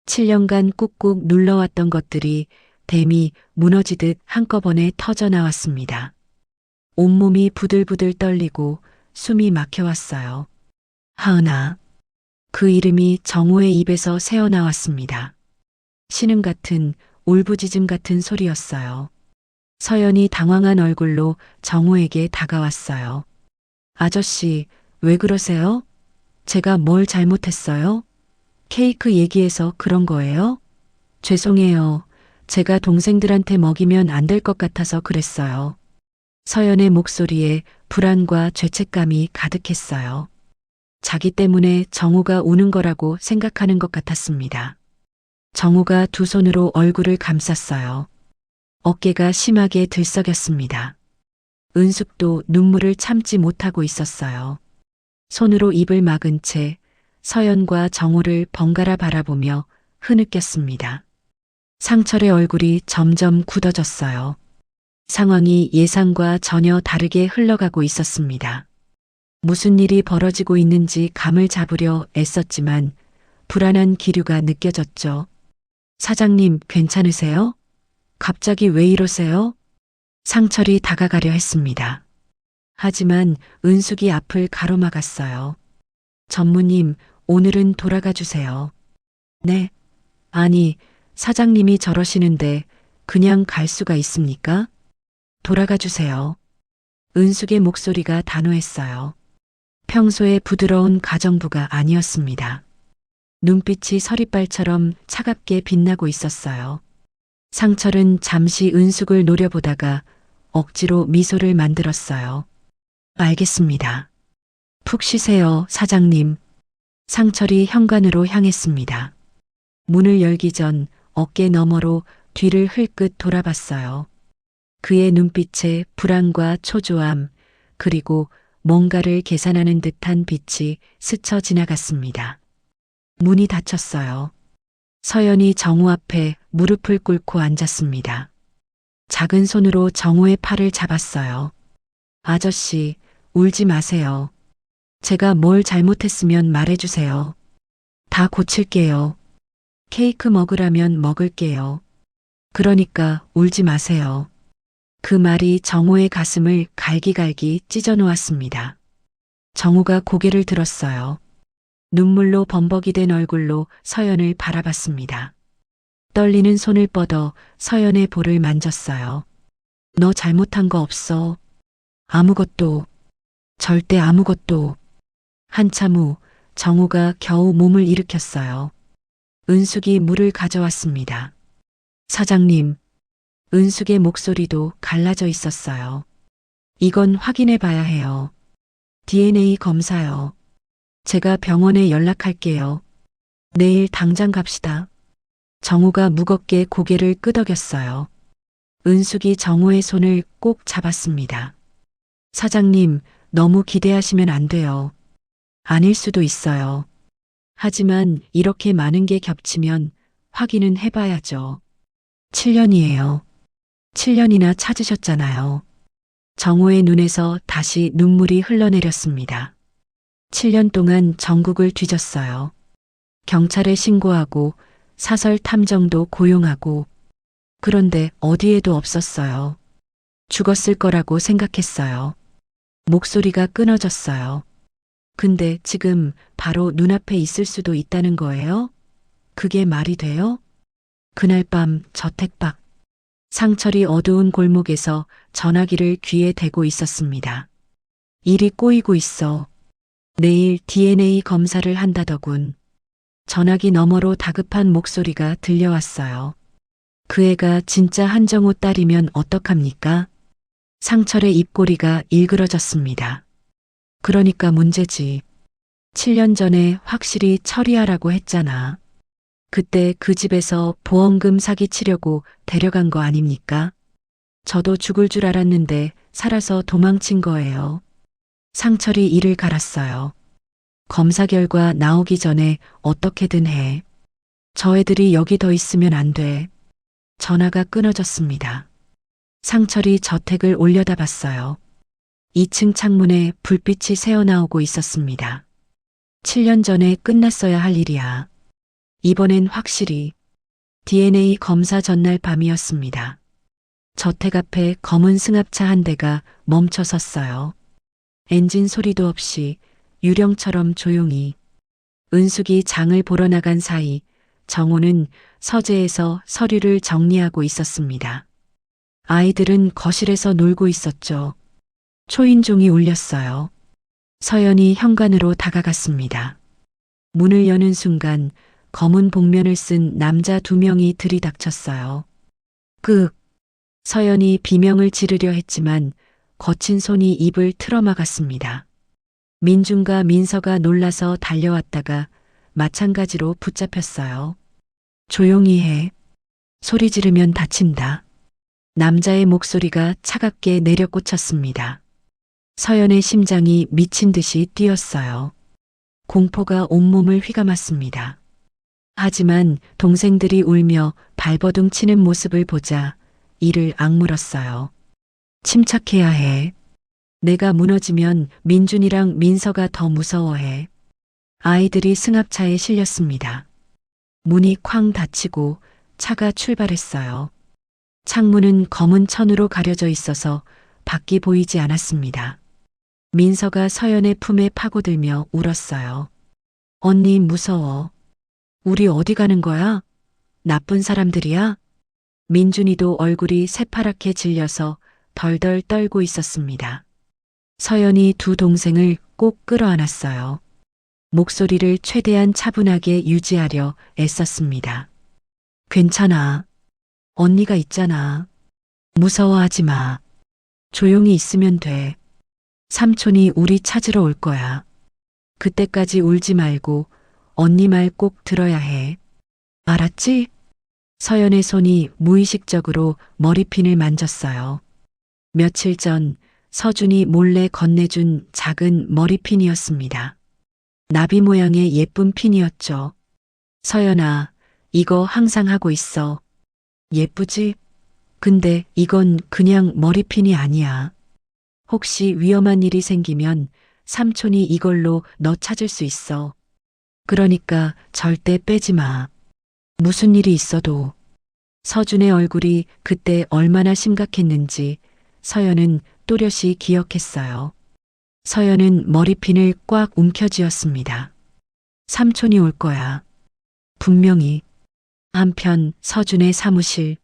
Speaker 3: 7년간 꾹꾹 눌러왔던 것들이 댐이 무너지듯 한꺼번에 터져 나왔습니다. 온몸이 부들부들 떨리고 숨이 막혀왔어요. 하은아. 그 이름이 정호의 입에서 새어나왔습니다. 신음 같은 울부짖음 같은 소리였어요. 서연이 당황한 얼굴로 정호에게 다가왔어요. 아저씨, 왜 그러세요? 제가 뭘 잘못했어요? 케이크 얘기해서 그런 거예요? 죄송해요. 제가 동생들한테 먹이면 안 될 것 같아서 그랬어요. 서연의 목소리에 불안과 죄책감이 가득했어요. 자기 때문에 정호가 우는 거라고 생각하는 것 같았습니다. 정호가 두 손으로 얼굴을 감쌌어요. 어깨가 심하게 들썩였습니다. 은숙도 눈물을 참지 못하고 있었어요. 손으로 입을 막은 채 서연과 정호를 번갈아 바라보며 흐느꼈습니다. 상철의 얼굴이 점점 굳어졌어요. 상황이 예상과 전혀 다르게 흘러가고 있었습니다. 무슨 일이 벌어지고 있는지 감을 잡으려 애썼지만 불안한 기류가 느껴졌죠. 사장님, 괜찮으세요? 갑자기 왜 이러세요? 상철이 다가가려 했습니다. 하지만 은숙이 앞을 가로막았어요. 전무님, 오늘은 돌아가 주세요. 네? 아니, 사장님이 저러시는데 그냥 갈 수가 있습니까? 돌아가 주세요. 은숙의 목소리가 단호했어요. 평소에 부드러운 가정부가 아니었습니다. 눈빛이 서리빨처럼 차갑게 빛나고 있었어요. 상철은 잠시 은숙을 노려보다가 억지로 미소를 만들었어요. 알겠습니다. 푹 쉬세요, 사장님. 상철이 현관으로 향했습니다. 문을 열기 전 어깨 너머로 뒤를 흘끗 돌아봤어요. 그의 눈빛에 불안과 초조함, 그리고 뭔가를 계산하는 듯한 빛이 스쳐 지나갔습니다. 문이 닫혔어요. 서연이 정호 앞에 무릎을 꿇고 앉았습니다. 작은 손으로 정호의 팔을 잡았어요. 아저씨, 울지 마세요. 제가 뭘 잘못했으면 말해주세요. 다 고칠게요. 케이크 먹으라면 먹을게요. 그러니까 울지 마세요. 그 말이 정호의 가슴을 갈기갈기 찢어 놓았습니다. 정호가 고개를 들었어요. 눈물로 범벅이 된 얼굴로 서연을 바라봤습니다. 떨리는 손을 뻗어 서연의 볼을 만졌어요. 너 잘못한 거 없어. 아무것도, 절대 아무것도. 한참 후 정호가 겨우 몸을 일으켰어요. 은숙이 물을 가져왔습니다. 사장님, 은숙의 목소리도 갈라져 있었어요. 이건 확인해 봐야 해요. DNA 검사요. 제가 병원에 연락할게요. 내일 당장 갑시다. 정호가 무겁게 고개를 끄덕였어요. 은숙이 정호의 손을 꼭 잡았습니다. 사장님, 너무 기대하시면 안 돼요. 아닐 수도 있어요. 하지만 이렇게 많은 게 겹치면 확인은 해봐야죠. 7년이에요. 7년이나 찾으셨잖아요. 정호의 눈에서 다시 눈물이 흘러내렸습니다. 7년 동안 전국을 뒤졌어요. 경찰에 신고하고 사설 탐정도 고용하고 그런데 어디에도 없었어요. 죽었을 거라고 생각했어요. 목소리가 끊어졌어요. 근데 지금 바로 눈앞에 있을 수도 있다는 거예요? 그게 말이 돼요? 그날 밤 저택 밖 상철이 어두운 골목에서 전화기를 귀에 대고 있었습니다. 일이 꼬이고 있어. 내일 DNA 검사를 한다더군. 전화기 너머로 다급한 목소리가 들려왔어요. 그 애가 진짜 한정우 딸이면 어떡합니까? 상철의 입꼬리가 일그러졌습니다. 그러니까 문제지. 7년 전에 확실히 처리하라고 했잖아. 그때 그 집에서 보험금 사기치려고 데려간 거 아닙니까? 저도 죽을 줄 알았는데 살아서 도망친 거예요. 상철이 이를 갈았어요. 검사 결과 나오기 전에 어떻게든 해. 저 애들이 여기 더 있으면 안 돼. 전화가 끊어졌습니다. 상철이 저택을 올려다봤어요. 2층 창문에 불빛이 새어나오고 있었습니다. 7년 전에 끝났어야 할 일이야. 이번엔 확실히 DNA 검사 전날 밤이었습니다. 저택 앞에 검은 승합차 한 대가 멈춰 섰어요. 엔진 소리도 없이 유령처럼 조용히. 은숙이 장을 보러 나간 사이 정호는 서재에서 서류를 정리하고 있었습니다. 아이들은 거실에서 놀고 있었죠. 초인종이 울렸어요. 서연이 현관으로 다가갔습니다. 문을 여는 순간 검은 복면을 쓴 남자 2명이 들이닥쳤어요. 서연이 비명을 지르려 했지만 거친 손이 입을 틀어막았습니다. 민준과 민서가 놀라서 달려왔다가 마찬가지로 붙잡혔어요. 조용히 해. 소리 지르면 다친다. 남자의 목소리가 차갑게 내려꽂혔습니다. 서연의 심장이 미친 듯이 뛰었어요. 공포가 온몸을 휘감았습니다. 하지만 동생들이 울며 발버둥 치는 모습을 보자 이를 악물었어요. 침착해야 해. 내가 무너지면 민준이랑 민서가 더 무서워해. 아이들이 승합차에 실렸습니다. 문이 쾅 닫히고 차가 출발했어요. 창문은 검은 천으로 가려져 있어서 밖이 보이지 않았습니다. 민서가 서연의 품에 파고들며 울었어요. 언니 무서워. 우리 어디 가는 거야? 나쁜 사람들이야? 민준이도 얼굴이 새파랗게 질려서 덜덜 떨고 있었습니다. 서연이 두 동생을 꼭 끌어안았어요. 목소리를 최대한 차분하게 유지하려 애썼습니다. 괜찮아. 언니가 있잖아. 무서워하지 마. 조용히 있으면 돼. 삼촌이 우리 찾으러 올 거야. 그때까지 울지 말고 언니 말 꼭 들어야 해. 알았지? 서연의 손이 무의식적으로 머리핀을 만졌어요. 며칠 전 서준이 몰래 건네준 작은 머리핀이었습니다. 나비 모양의 예쁜 핀이었죠. 서연아, 이거 항상 하고 있어. 예쁘지? 근데 이건 그냥 머리핀이 아니야. 혹시 위험한 일이 생기면 삼촌이 이걸로 너 찾을 수 있어. 그러니까 절대 빼지 마. 무슨 일이 있어도. 서준의 얼굴이 그때 얼마나 심각했는지 서연은 또렷이 기억했어요. 서연은 머리핀을 꽉 움켜쥐었습니다. 삼촌이 올 거야. 분명히. 한편 서준의 사무실.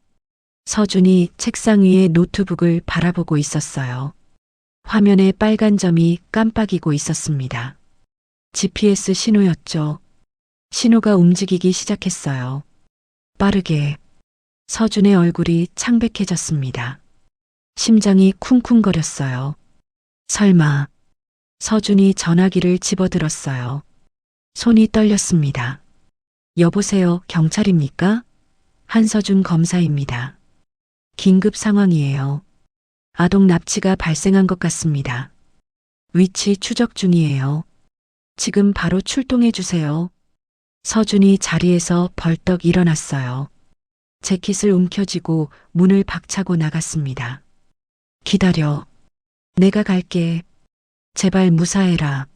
Speaker 3: 서준이 책상 위에 노트북을 바라보고 있었어요. 화면에 빨간 점이 깜빡이고 있었습니다. GPS 신호였죠. 신호가 움직이기 시작했어요. 빠르게. 서준의 얼굴이 창백해졌습니다. 심장이 쿵쿵거렸어요. 설마. 서준이 전화기를 집어들었어요. 손이 떨렸습니다. 여보세요, 경찰입니까? 한서준 검사입니다. 긴급 상황이에요. 아동 납치가 발생한 것 같습니다. 위치 추적 중이에요. 지금 바로 출동해 주세요. 서준이 자리에서 벌떡 일어났어요. 재킷을 움켜쥐고 문을 박차고 나갔습니다. 기다려. 내가 갈게. 제발 무사해라.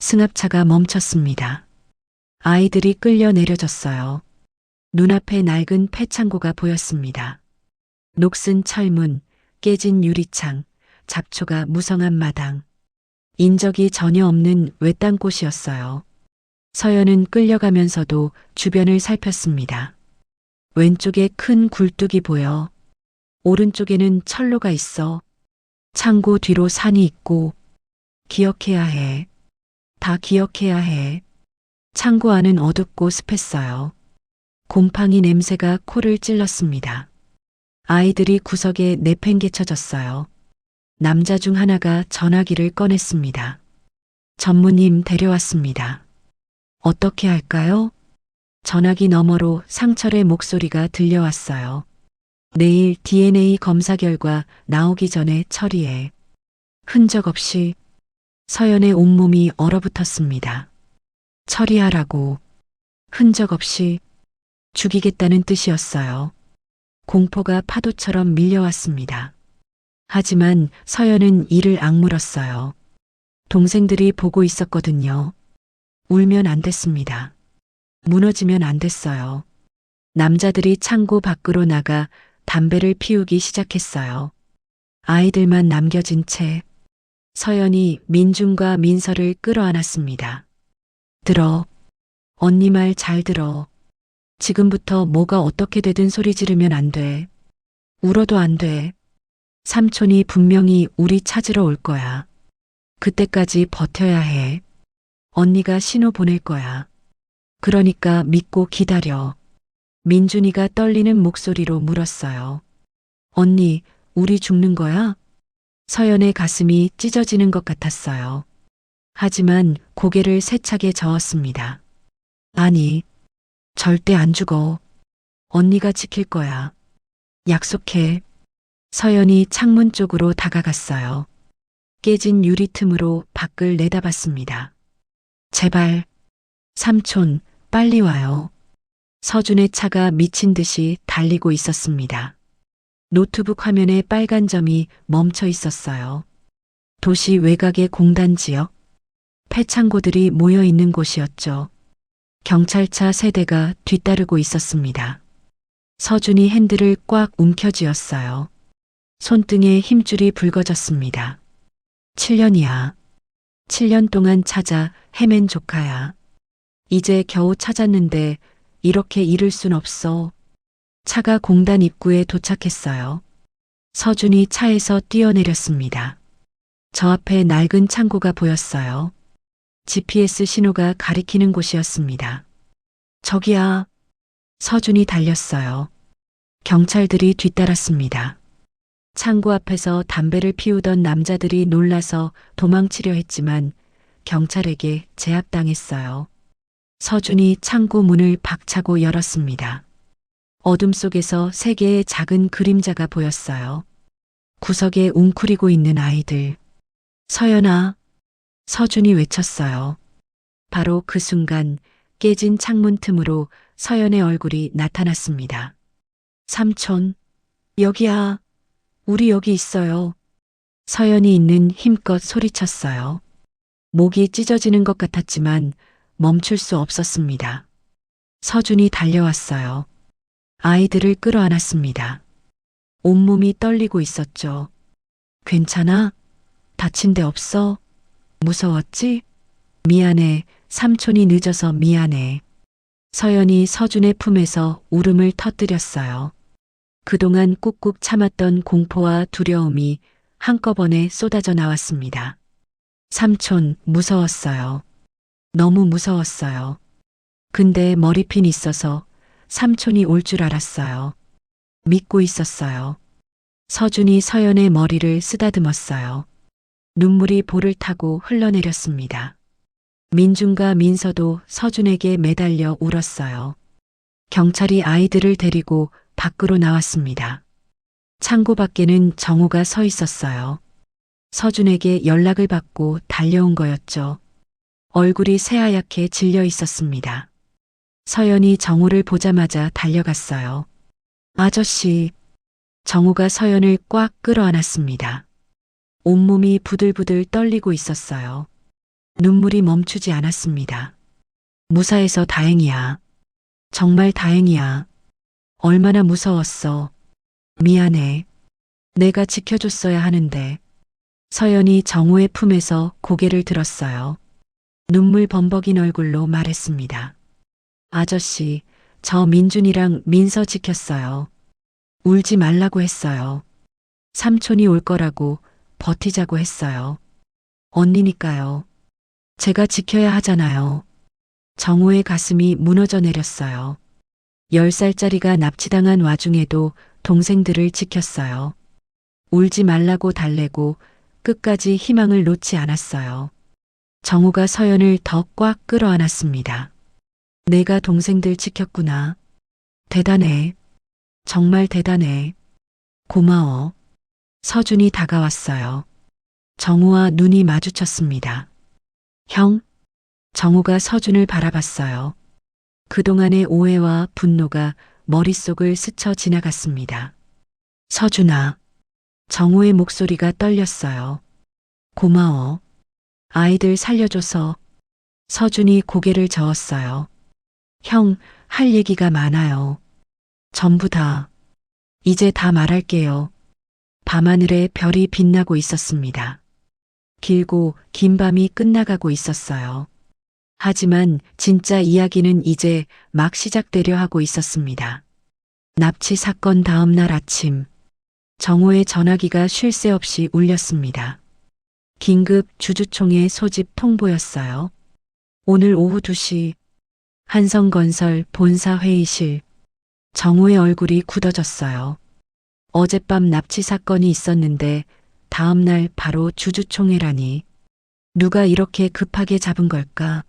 Speaker 3: 승합차가 멈췄습니다. 아이들이 끌려 내려졌어요. 눈앞에 낡은 폐창고가 보였습니다. 녹슨 철문, 깨진 유리창, 잡초가 무성한 마당. 인적이 전혀 없는 외딴 곳이었어요. 서연은 끌려가면서도 주변을 살폈습니다. 왼쪽에 큰 굴뚝이 보여. 오른쪽에는 철로가 있어. 창고 뒤로 산이 있고. 기억해야 해. 다 기억해야 해. 창고 안은 어둡고 습했어요. 곰팡이 냄새가 코를 찔렀습니다. 아이들이 구석에 내팽개쳐졌어요. 남자 중 하나가 전화기를 꺼냈습니다. 전무님 데려왔습니다. 어떻게 할까요? 전화기 너머로 상철의 목소리가 들려왔어요. 내일 DNA 검사 결과 나오기 전에 처리해. 흔적 없이. 서연의 온몸이 얼어붙었습니다. 처리하라고. 흔적 없이. 죽이겠다는 뜻이었어요. 공포가 파도처럼 밀려왔습니다. 하지만 서연은 이를 악물었어요. 동생들이 보고 있었거든요. 울면 안 됐습니다. 무너지면 안 됐어요. 남자들이 창고 밖으로 나가 담배를 피우기 시작했어요. 아이들만 남겨진 채 서연이 민중과 민서를 끌어안았습니다. 들어. 언니 말 잘 들어. 지금부터 뭐가 어떻게 되든 소리 지르면 안 돼. 울어도 안 돼. 삼촌이 분명히 우리 찾으러 올 거야. 그때까지 버텨야 해. 언니가 신호 보낼 거야. 그러니까 믿고 기다려. 민준이가 떨리는 목소리로 물었어요. 언니, 우리 죽는 거야? 서연의 가슴이 찢어지는 것 같았어요. 하지만 고개를 세차게 저었습니다. 아니, 절대 안 죽어. 언니가 지킬 거야. 약속해. 서연이 창문 쪽으로 다가갔어요. 깨진 유리 틈으로 밖을 내다봤습니다. 제발. 삼촌, 빨리 와요. 서준의 차가 미친 듯이 달리고 있었습니다. 노트북 화면에 빨간 점이 멈춰 있었어요. 도시 외곽의 공단 지역. 폐창고들이 모여 있는 곳이었죠. 경찰차 3대가 뒤따르고 있었습니다. 서준이 핸들을 꽉 움켜쥐었어요. 손등에 힘줄이 붉어졌습니다. 7년이야. 7년 동안 찾아 헤맨 조카야. 이제 겨우 찾았는데 이렇게 잃을 순 없어. 차가 공단 입구에 도착했어요. 서준이 차에서 뛰어내렸습니다. 저 앞에 낡은 창고가 보였어요. GPS 신호가 가리키는 곳이었습니다. 저기야. 서준이 달렸어요. 경찰들이 뒤따랐습니다. 창고 앞에서 담배를 피우던 남자들이 놀라서 도망치려 했지만 경찰에게 제압당했어요. 서준이 창고 문을 박차고 열었습니다. 어둠 속에서 3개의 작은 그림자가 보였어요. 구석에 웅크리고 있는 아이들. 서연아. 서준이 외쳤어요. 바로 그 순간 깨진 창문 틈으로 서연의 얼굴이 나타났습니다. 삼촌, 여기야. 우리 여기 있어요. 서연이 있는 힘껏 소리쳤어요. 목이 찢어지는 것 같았지만 멈출 수 없었습니다. 서준이 달려왔어요. 아이들을 끌어안았습니다. 온몸이 떨리고 있었죠. 괜찮아? 다친 데 없어? 무서웠지? 미안해. 삼촌이 늦어서 미안해. 서연이 서준의 품에서 울음을 터뜨렸어요. 그동안 꾹꾹 참았던 공포와 두려움이 한꺼번에 쏟아져 나왔습니다. 삼촌, 무서웠어요. 너무 무서웠어요. 근데 머리핀 있어서 삼촌이 올 줄 알았어요. 믿고 있었어요. 서준이 서연의 머리를 쓰다듬었어요. 눈물이 볼을 타고 흘러내렸습니다. 민준과 민서도 서준에게 매달려 울었어요. 경찰이 아이들을 데리고 밖으로 나왔습니다. 창고 밖에는 정우가 서 있었어요. 서준에게 연락을 받고 달려온 거였죠. 얼굴이 새하얗게 질려 있었습니다. 서연이 정우를 보자마자 달려갔어요. 아저씨, 정우가 서연을 꽉 끌어안았습니다. 온몸이 부들부들 떨리고 있었어요. 눈물이 멈추지 않았습니다. 무사해서 다행이야. 정말 다행이야. 얼마나 무서웠어. 미안해. 내가 지켜줬어야 하는데. 서연이 정우의 품에서 고개를 들었어요. 눈물 범벅인 얼굴로 말했습니다. 아저씨, 저 민준이랑 민서 지켰어요. 울지 말라고 했어요. 삼촌이 올 거라고 버티자고 했어요. 언니니까요. 제가 지켜야 하잖아요. 정우의 가슴이 무너져 내렸어요. 10살짜리가 납치당한 와중에도 동생들을 지켰어요. 울지 말라고 달래고 끝까지 희망을 놓지 않았어요. 정우가 서연을 더 꽉 끌어안았습니다. 내가 동생들 지켰구나. 대단해. 정말 대단해. 고마워. 서준이 다가왔어요. 정우와 눈이 마주쳤습니다. 형? 정우가 서준을 바라봤어요. 그동안의 오해와 분노가 머릿속을 스쳐 지나갔습니다. 서준아. 정우의 목소리가 떨렸어요. 고마워. 아이들 살려줘서. 서준이 고개를 저었어요. 형, 할 얘기가 많아요. 전부 다. 이제 다 말할게요. 밤하늘에 별이 빛나고 있었습니다. 길고 긴 밤이 끝나가고 있었어요. 하지만 진짜 이야기는 이제 막 시작되려 하고 있었습니다. 납치 사건 다음 날 아침, 정호의 전화기가 쉴 새 없이 울렸습니다. 긴급 주주총회 소집 통보였어요. 오늘 오후 2시, 한성건설 본사 회의실. 정호의 얼굴이 굳어졌어요. 어젯밤 납치 사건이 있었는데 다음 날 바로 주주총회라니. 누가 이렇게 급하게 잡은 걸까?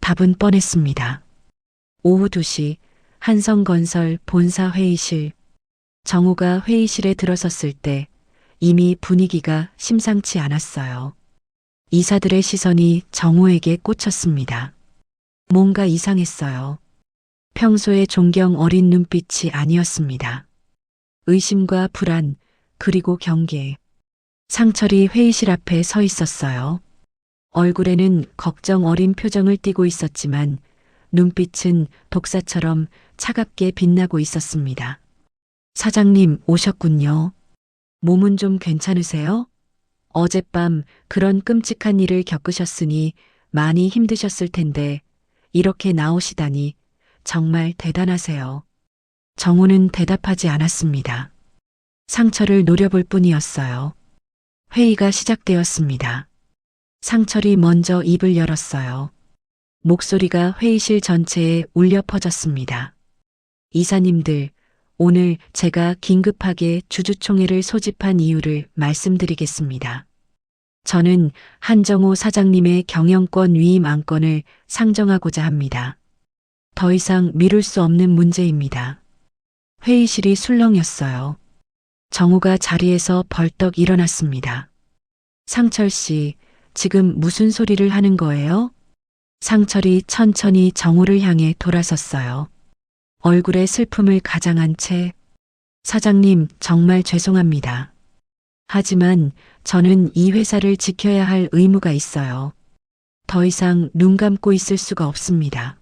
Speaker 3: 답은 뻔했습니다. 오후 2시 한성건설 본사 회의실. 정우가 회의실에 들어섰을 때 이미 분위기가 심상치 않았어요. 이사들의 시선이 정우에게 꽂혔습니다. 뭔가 이상했어요. 평소의 존경 어린 눈빛이 아니었습니다. 의심과 불안, 그리고 경계. 상철이 회의실 앞에 서 있었어요. 얼굴에는 걱정 어린 표정을 띠고 있었지만 눈빛은 독사처럼 차갑게 빛나고 있었습니다. 사장님 오셨군요. 몸은 좀 괜찮으세요? 어젯밤 그런 끔찍한 일을 겪으셨으니 많이 힘드셨을 텐데 이렇게 나오시다니 정말 대단하세요. 정우는 대답하지 않았습니다. 상철을 노려볼 뿐이었어요. 회의가 시작되었습니다. 상철이 먼저 입을 열었어요. 목소리가 회의실 전체에 울려 퍼졌습니다. 이사님들, 오늘 제가 긴급하게 주주총회를 소집한 이유를 말씀드리겠습니다. 저는 한정호 사장님의 경영권 위임 안건을 상정하고자 합니다. 더 이상 미룰 수 없는 문제입니다. 회의실이 술렁였어요. 정우가 자리에서 벌떡 일어났습니다. 상철 씨, 지금 무슨 소리를 하는 거예요? 상철이 천천히 정우를 향해 돌아섰어요. 얼굴에 슬픔을 가장한 채, 사장님 정말 죄송합니다. 하지만 저는 이 회사를 지켜야 할 의무가 있어요. 더 이상 눈 감고 있을 수가 없습니다.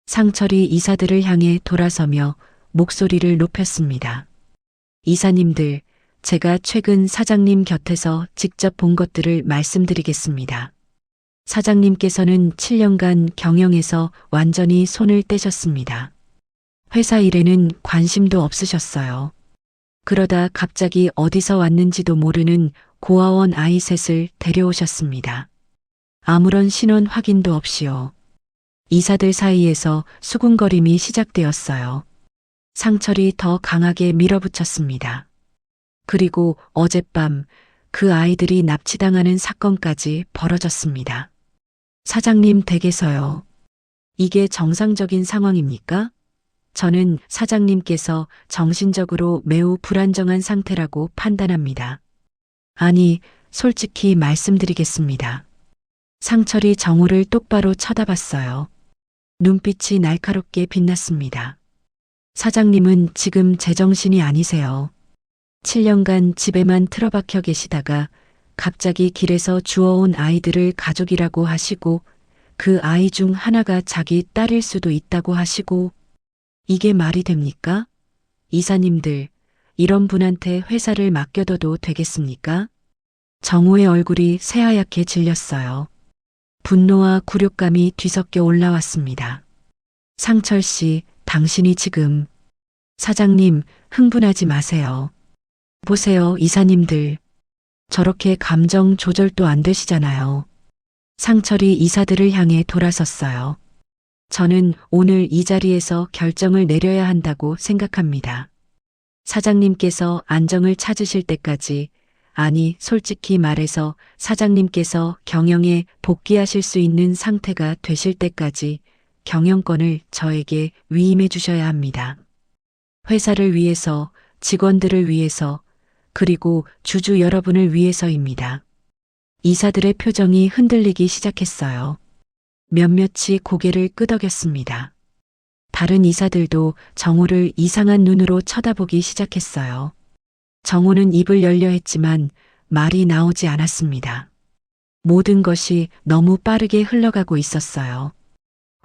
Speaker 3: 상철이 이사들을 향해 돌아서며 목소리를 높였습니다. 이사님들, 제가 최근 사장님 곁에서 직접 본 것들을 말씀드리겠습니다. 사장님께서는 7년간 경영에서 완전히 손을 떼셨습니다. 회사 일에는 관심도 없으셨어요. 그러다 갑자기 어디서 왔는지도 모르는 고아원 아이 셋을 데려오셨습니다. 아무런 신원 확인도 없이요. 이사들 사이에서 수군거림이 시작되었어요. 상철이 더 강하게 밀어붙였습니다. 그리고 어젯밤 그 아이들이 납치당하는 사건까지 벌어졌습니다. 사장님 댁에서요. 이게 정상적인 상황입니까? 저는 사장님께서 정신적으로 매우 불안정한 상태라고 판단합니다. 아니, 솔직히 말씀드리겠습니다. 상철이 정우를 똑바로 쳐다봤어요. 눈빛이 날카롭게 빛났습니다. 사장님은 지금 제정신이 아니세요. 7년간 집에만 틀어박혀 계시다가 갑자기 길에서 주워온 아이들을 가족이라고 하시고 그 아이 중 하나가 자기 딸일 수도 있다고 하시고 이게 말이 됩니까? 이사님들, 이런 분한테 회사를 맡겨둬도 되겠습니까? 정우의 얼굴이 새하얗게 질렸어요. 분노와 굴욕감이 뒤섞여 올라왔습니다. 상철 씨, 당신이 지금 사장님, 흥분하지 마세요. 보세요, 이사님들. 저렇게 감정 조절도 안 되시잖아요. 상철이 이사들을 향해 돌아섰어요. 저는 오늘 이 자리에서 결정을 내려야 한다고 생각합니다. 사장님께서 안정을 찾으실 때까지, 아니, 솔직히 말해서 사장님께서 경영에 복귀하실 수 있는 상태가 되실 때까지 경영권을 저에게 위임해 주셔야 합니다. 회사를 위해서, 직원들을 위해서, 그리고 주주 여러분을 위해서입니다. 이사들의 표정이 흔들리기 시작했어요. 몇몇이 고개를 끄덕였습니다. 다른 이사들도 정우를 이상한 눈으로 쳐다보기 시작했어요. 정우는 입을 열려 했지만 말이 나오지 않았습니다. 모든 것이 너무 빠르게 흘러가고 있었어요.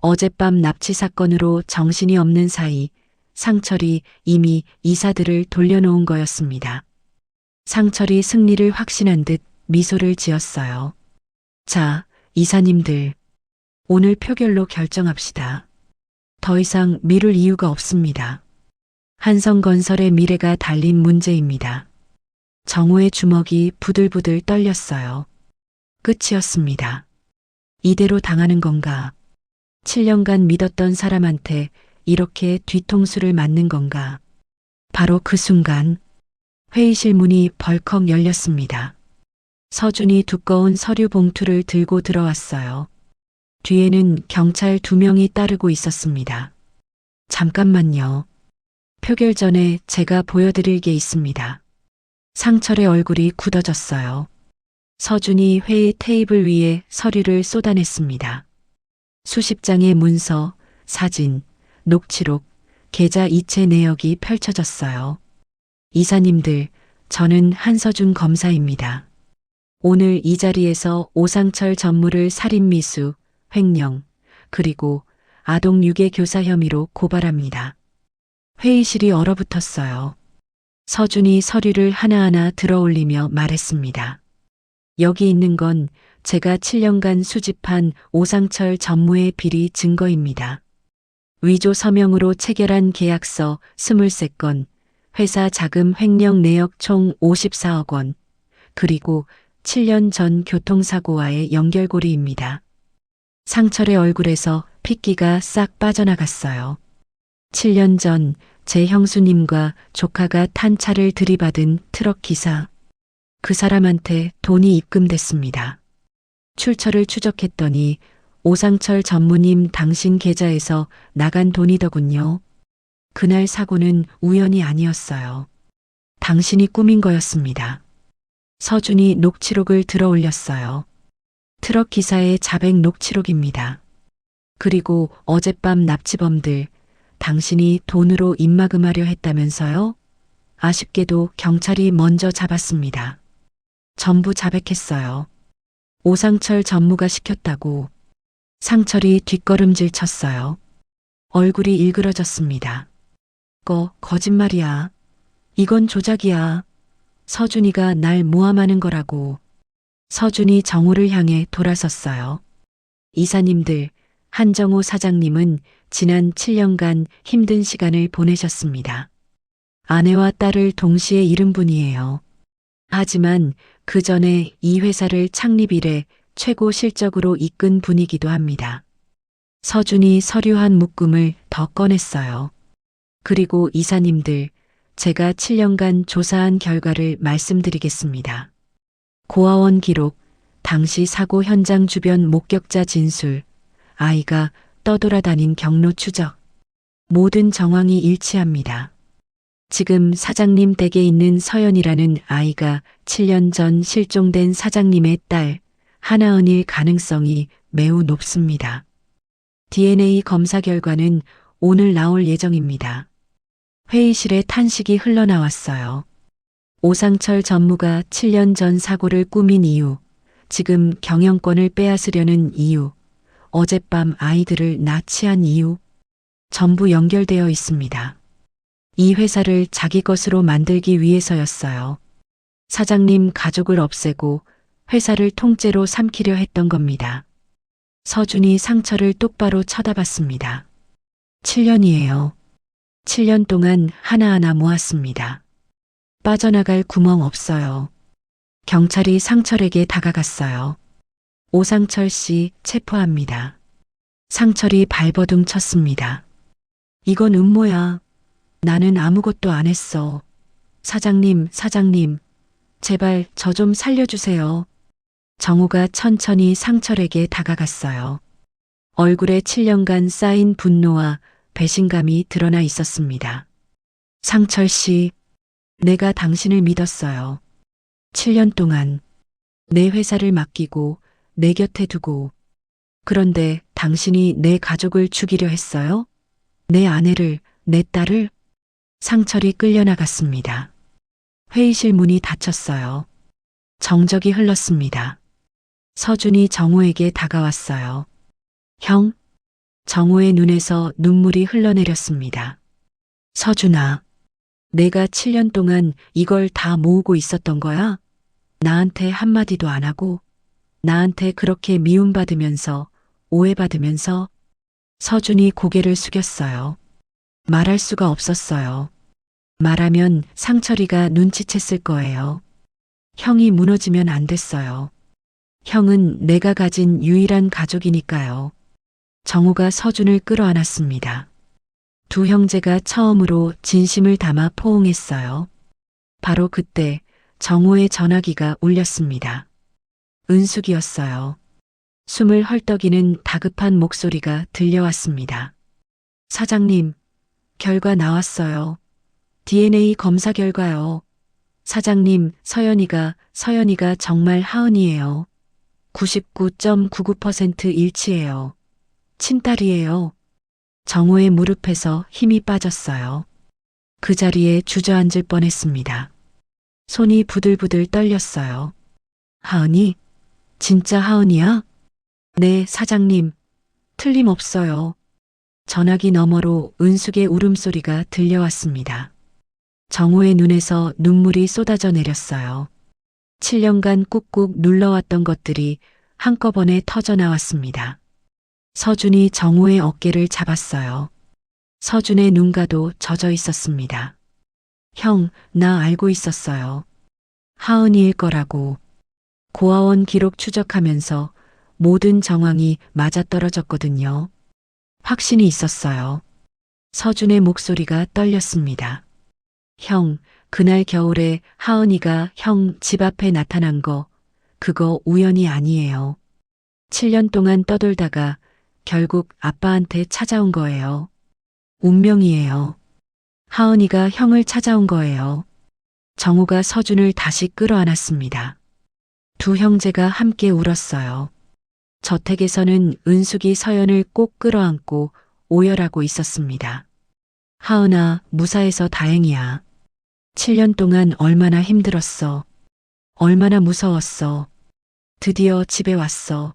Speaker 3: 어젯밤 납치 사건으로 정신이 없는 사이 상철이 이미 이사들을 돌려놓은 거였습니다. 상철이 승리를 확신한 듯 미소를 지었어요. 자, 이사님들. 오늘 표결로 결정합시다. 더 이상 미룰 이유가 없습니다. 한성건설의 미래가 달린 문제입니다. 정우의 주먹이 부들부들 떨렸어요. 끝이었습니다. 이대로 당하는 건가? 7년간 믿었던 사람한테 이렇게 뒤통수를 맞는 건가? 바로 그 순간 회의실 문이 벌컥 열렸습니다. 서준이 두꺼운 서류 봉투를 들고 들어왔어요. 뒤에는 경찰 2명이 따르고 있었습니다. 잠깐만요. 표결 전에 제가 보여드릴 게 있습니다. 상철의 얼굴이 굳어졌어요. 서준이 회의 테이블 위에 서류를 쏟아냈습니다. 수십 장의 문서, 사진, 녹취록, 계좌 이체 내역이 펼쳐졌어요. 이사님들, 저는 한서준 검사입니다. 오늘 이 자리에서 오상철 전무를 살인미수, 횡령, 그리고 아동 유괴 교사 혐의로 고발합니다. 회의실이 얼어붙었어요. 서준이 서류를 하나하나 들어올리며 말했습니다. 여기 있는 건 제가 7년간 수집한 오상철 전무의 비리 증거입니다. 위조 서명으로 체결한 계약서 23건, 회사 자금 횡령 내역 총 54억 원, 그리고 7년 전 교통사고와의 연결고리입니다. 상철의 얼굴에서 핏기가 싹 빠져나갔어요. 7년 전 제 형수님과 조카가 탄 차를 들이받은 트럭 기사. 그 사람한테 돈이 입금됐습니다. 출처를 추적했더니 오상철 전무님 당신 계좌에서 나간 돈이더군요. 그날 사고는 우연이 아니었어요. 당신이 꾸민 거였습니다. 서준이 녹취록을 들어 올렸어요. 트럭 기사의 자백 녹취록입니다. 그리고 어젯밤 납치범들, 당신이 돈으로 입막음하려 했다면서요? 아쉽게도 경찰이 먼저 잡았습니다. 전부 자백했어요. 오상철 전무가 시켰다고. 상철이 뒷걸음질 쳤어요. 얼굴이 일그러졌습니다. 거짓말이야. 이건 조작이야. 서준이가 날 모함하는 거라고. 서준이 정우를 향해 돌아섰어요. 이사님들, 한정우 사장님은 지난 7년간 힘든 시간을 보내셨습니다. 아내와 딸을 동시에 잃은 분이에요. 하지만 그 전에 이 회사를 창립 이래 최고 실적으로 이끈 분이기도 합니다. 서준이 서류 한 묶음을 더 꺼냈어요. 그리고 이사님들, 제가 7년간 조사한 결과를 말씀드리겠습니다. 고아원 기록, 당시 사고 현장 주변 목격자 진술, 아이가 떠돌아다닌 경로 추적, 모든 정황이 일치합니다. 지금 사장님 댁에 있는 서연이라는 아이가 7년 전 실종된 사장님의 딸 하나은일 가능성이 매우 높습니다. DNA 검사 결과는 오늘 나올 예정입니다. 회의실에 탄식이 흘러나왔어요. 오상철 전무가 7년 전 사고를 꾸민 이유, 지금 경영권을 빼앗으려는 이유, 어젯밤 아이들을 납치한 이유, 전부 연결되어 있습니다. 이 회사를 자기 것으로 만들기 위해서였어요. 사장님 가족을 없애고 회사를 통째로 삼키려 했던 겁니다. 서준이 상처를 똑바로 쳐다봤습니다. 7년이에요. 7년 동안 하나하나 모았습니다. 빠져나갈 구멍 없어요. 경찰이 상철에게 다가갔어요. 오상철 씨 체포합니다. 상철이 발버둥 쳤습니다. 이건 음모야. 나는 아무것도 안 했어. 사장님, 제발 저 좀 살려주세요. 정우가 천천히 상철에게 다가갔어요. 얼굴에 7년간 쌓인 분노와 배신감이 드러나 있었습니다. 상철 씨, 내가 당신을 믿었어요. 7년 동안 내 회사를 맡기고 내 곁에 두고. 그런데 당신이 내 가족을 죽이려 했어요? 내 아내를, 내 딸을? 상철이 끌려나갔습니다. 회의실 문이 닫혔어요. 정적이 흘렀습니다. 서준이 정우에게 다가왔어요. 형? 정우의 눈에서 눈물이 흘러내렸습니다. 서준아, 내가 7년 동안 이걸 다 모으고 있었던 거야? 나한테 한마디도 안 하고, 나한테 그렇게 미움받으면서, 오해받으면서. 서준이 고개를 숙였어요. 말할 수가 없었어요. 말하면 상철이가 눈치챘을 거예요. 형이 무너지면 안 됐어요. 형은 내가 가진 유일한 가족이니까요. 정우가 서준을 끌어안았습니다. 두 형제가 처음으로 진심을 담아 포옹했어요. 바로 그때 정우의 전화기가 울렸습니다. 은숙이었어요. 숨을 헐떡이는 다급한 목소리가 들려왔습니다. 사장님, 결과 나왔어요. DNA 검사 결과요. 사장님, 서연이가 정말 하은이에요. 99.99% 일치해요. 친딸이에요. 정우의 무릎에서 힘이 빠졌어요. 그 자리에 주저앉을 뻔했습니다. 손이 부들부들 떨렸어요. 하은이? 진짜 하은이야? 네, 사장님. 틀림없어요. 전화기 너머로 은숙의 울음소리가 들려왔습니다. 정우의 눈에서 눈물이 쏟아져 내렸어요. 7년간 꾹꾹 눌러왔던 것들이 한꺼번에 터져 나왔습니다. 서준이 정우의 어깨를 잡았어요. 서준의 눈가도 젖어 있었습니다. 형, 나 알고 있었어요. 하은이일 거라고. 고아원 기록 추적하면서 모든 정황이 맞아떨어졌거든요. 확신이 있었어요. 서준의 목소리가 떨렸습니다. 형, 그날 겨울에 하은이가 형 집 앞에 나타난 거, 그거 우연이 아니에요. 7년 동안 떠돌다가 결국 아빠한테 찾아온 거예요. 운명이에요. 하은이가 형을 찾아온 거예요. 정우가 서준을 다시 끌어안았습니다. 두 형제가 함께 울었어요. 저택에서는 은숙이 서연을 꼭 끌어안고 오열하고 있었습니다. 하은아, 무사해서 다행이야. 7년 동안 얼마나 힘들었어. 얼마나 무서웠어. 드디어 집에 왔어.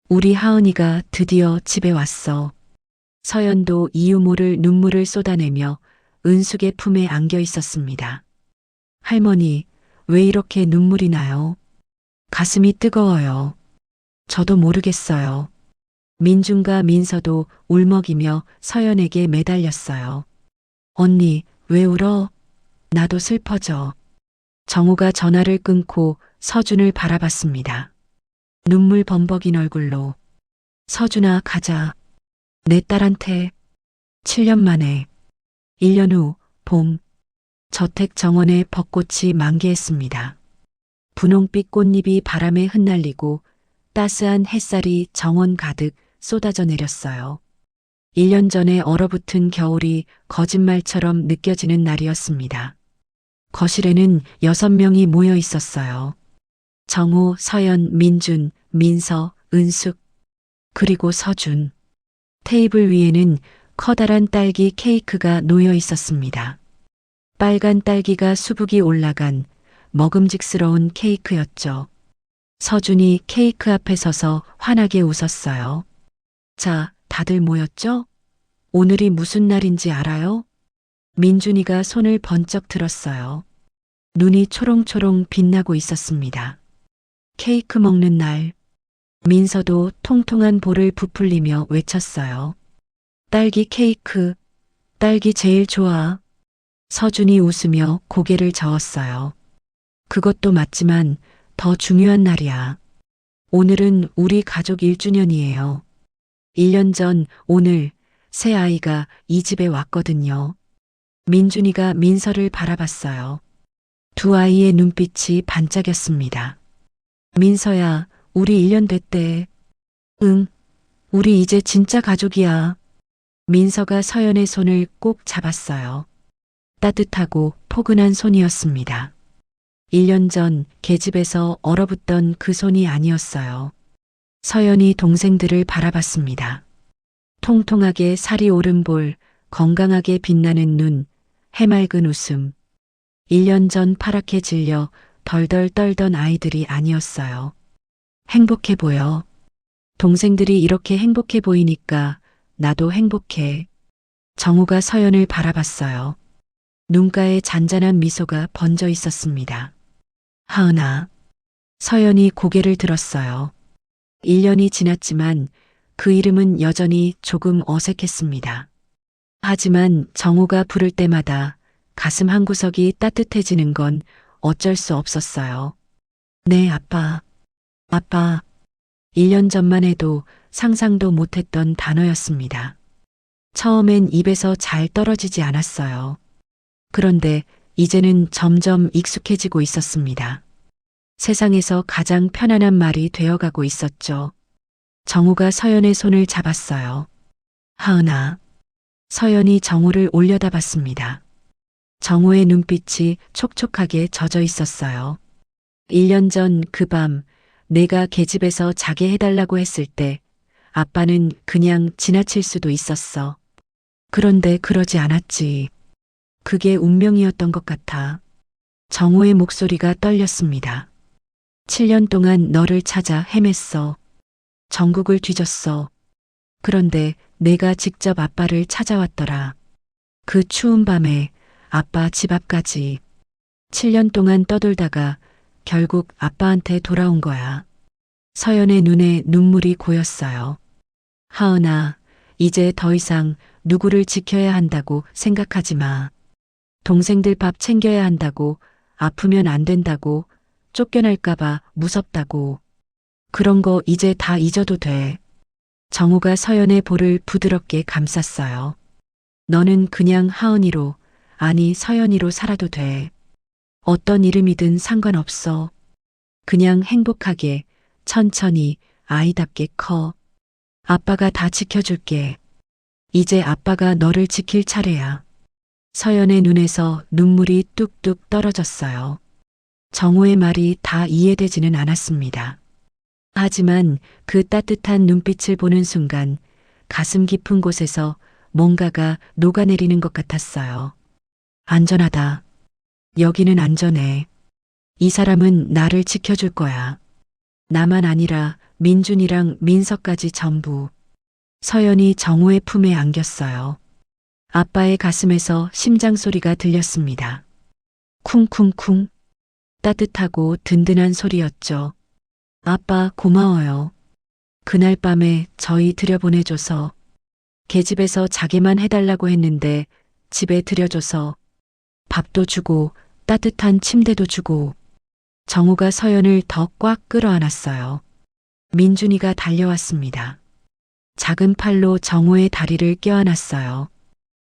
Speaker 3: 우리 하은이가 드디어 집에 왔어. 서연도 이유 모를 눈물을 쏟아내며 은숙의 품에 안겨 있었습니다. 할머니, 왜 이렇게 눈물이 나요? 가슴이 뜨거워요. 저도 모르겠어요. 민준과 민서도 울먹이며 서연에게 매달렸어요. 언니, 왜 울어? 나도 슬퍼져. 정우가 전화를 끊고 서준을 바라봤습니다. 눈물 범벅인 얼굴로. 서준아, 가자. 내 딸한테. 7년 만에. 1년 후, 봄. 저택 정원에 벚꽃이 만개했습니다. 분홍빛 꽃잎이 바람에 흩날리고 따스한 햇살이 정원 가득 쏟아져 내렸어요. 1년 전에 얼어붙은 겨울이 거짓말처럼 느껴지는 날이었습니다. 거실에는 6명이 모여 있었어요. 정우, 서연, 민준, 민서, 은숙, 그리고 서준. 테이블 위에는 커다란 딸기 케이크가 놓여 있었습니다. 빨간 딸기가 수북이 올라간 먹음직스러운 케이크였죠. 서준이 케이크 앞에 서서 환하게 웃었어요. 자, 다들 모였죠? 오늘이 무슨 날인지 알아요? 민준이가 손을 번쩍 들었어요. 눈이 초롱초롱 빛나고 있었습니다. 케이크 먹는 날. 민서도 통통한 볼을 부풀리며 외쳤어요. 딸기 케이크, 딸기 제일 좋아. 서준이 웃으며 고개를 저었어요. 그것도 맞지만 더 중요한 날이야. 오늘은 우리 가족 1주년이에요. 1년 전 오늘 새 아이가 이 집에 왔거든요. 민준이가 민서를 바라봤어요. 두 아이의 눈빛이 반짝였습니다. 민서야, 우리 1년 됐대. 응, 우리 이제 진짜 가족이야. 민서가 서연의 손을 꼭 잡았어요. 따뜻하고 포근한 손이었습니다. 1년 전 계집에서 얼어붙던 그 손이 아니었어요. 서연이 동생들을 바라봤습니다. 통통하게 살이 오른 볼, 건강하게 빛나는 눈, 해맑은 웃음. 1년 전 파랗게 질려 덜덜 떨던 아이들이 아니었어요. 행복해 보여. 동생들이 이렇게 행복해 보이니까 나도 행복해. 정우가 서연을 바라봤어요. 눈가에 잔잔한 미소가 번져 있었습니다. 하은아. 서연이 고개를 들었어요. 1년이 지났지만 그 이름은 여전히 조금 어색했습니다. 하지만 정우가 부를 때마다 가슴 한구석이 따뜻해지는 건 어쩔 수 없었어요. 네, 아빠. 아빠. 1년 전만 해도 상상도 못했던 단어였습니다. 처음엔 입에서 잘 떨어지지 않았어요. 그런데 이제는 점점 익숙해지고 있었습니다. 세상에서 가장 편안한 말이 되어가고 있었죠. 정우가 서연의 손을 잡았어요. 하은아. 서연이 정우를 올려다봤습니다. 정우의 눈빛이 촉촉하게 젖어 있었어요. 1년 전 그 밤 내가 계집에서 자게 해달라고 했을 때 아빠는 그냥 지나칠 수도 있었어. 그런데 그러지 않았지. 그게 운명이었던 것 같아. 정우의 목소리가 떨렸습니다. 7년 동안 너를 찾아 헤맸어. 전국을 뒤졌어. 그런데 내가 직접 아빠를 찾아왔더라. 그 추운 밤에 아빠 집 앞까지. 7년 동안 떠돌다가 결국 아빠한테 돌아온 거야. 서연의 눈에 눈물이 고였어요. 하은아, 이제 더 이상 누구를 지켜야 한다고 생각하지 마. 동생들 밥 챙겨야 한다고, 아프면 안 된다고, 쫓겨날까봐 무섭다고. 그런 거 이제 다 잊어도 돼. 정우가 서연의 볼을 부드럽게 감쌌어요. 너는 그냥 하은이로, 아니 서연이로 살아도 돼. 어떤 이름이든 상관없어. 그냥 행복하게, 천천히, 아이답게 커. 아빠가 다 지켜줄게. 이제 아빠가 너를 지킬 차례야. 서연의 눈에서 눈물이 뚝뚝 떨어졌어요. 정우의 말이 다 이해되지는 않았습니다. 하지만 그 따뜻한 눈빛을 보는 순간 가슴 깊은 곳에서 뭔가가 녹아내리는 것 같았어요. 안전하다. 여기는 안전해. 이 사람은 나를 지켜줄 거야. 나만 아니라 민준이랑 민서까지 전부. 서연이 정우의 품에 안겼어요. 아빠의 가슴에서 심장 소리가 들렸습니다. 쿵쿵쿵. 따뜻하고 든든한 소리였죠. 아빠 고마워요. 그날 밤에 저희 들여보내줘서. 계집에서 자기만 해달라고 했는데 집에 들여줘서 밥도 주고 따뜻한 침대도 주고. 정우가 서연을 더 꽉 끌어안았어요. 민준이가 달려왔습니다. 작은 팔로 정우의 다리를 껴안았어요.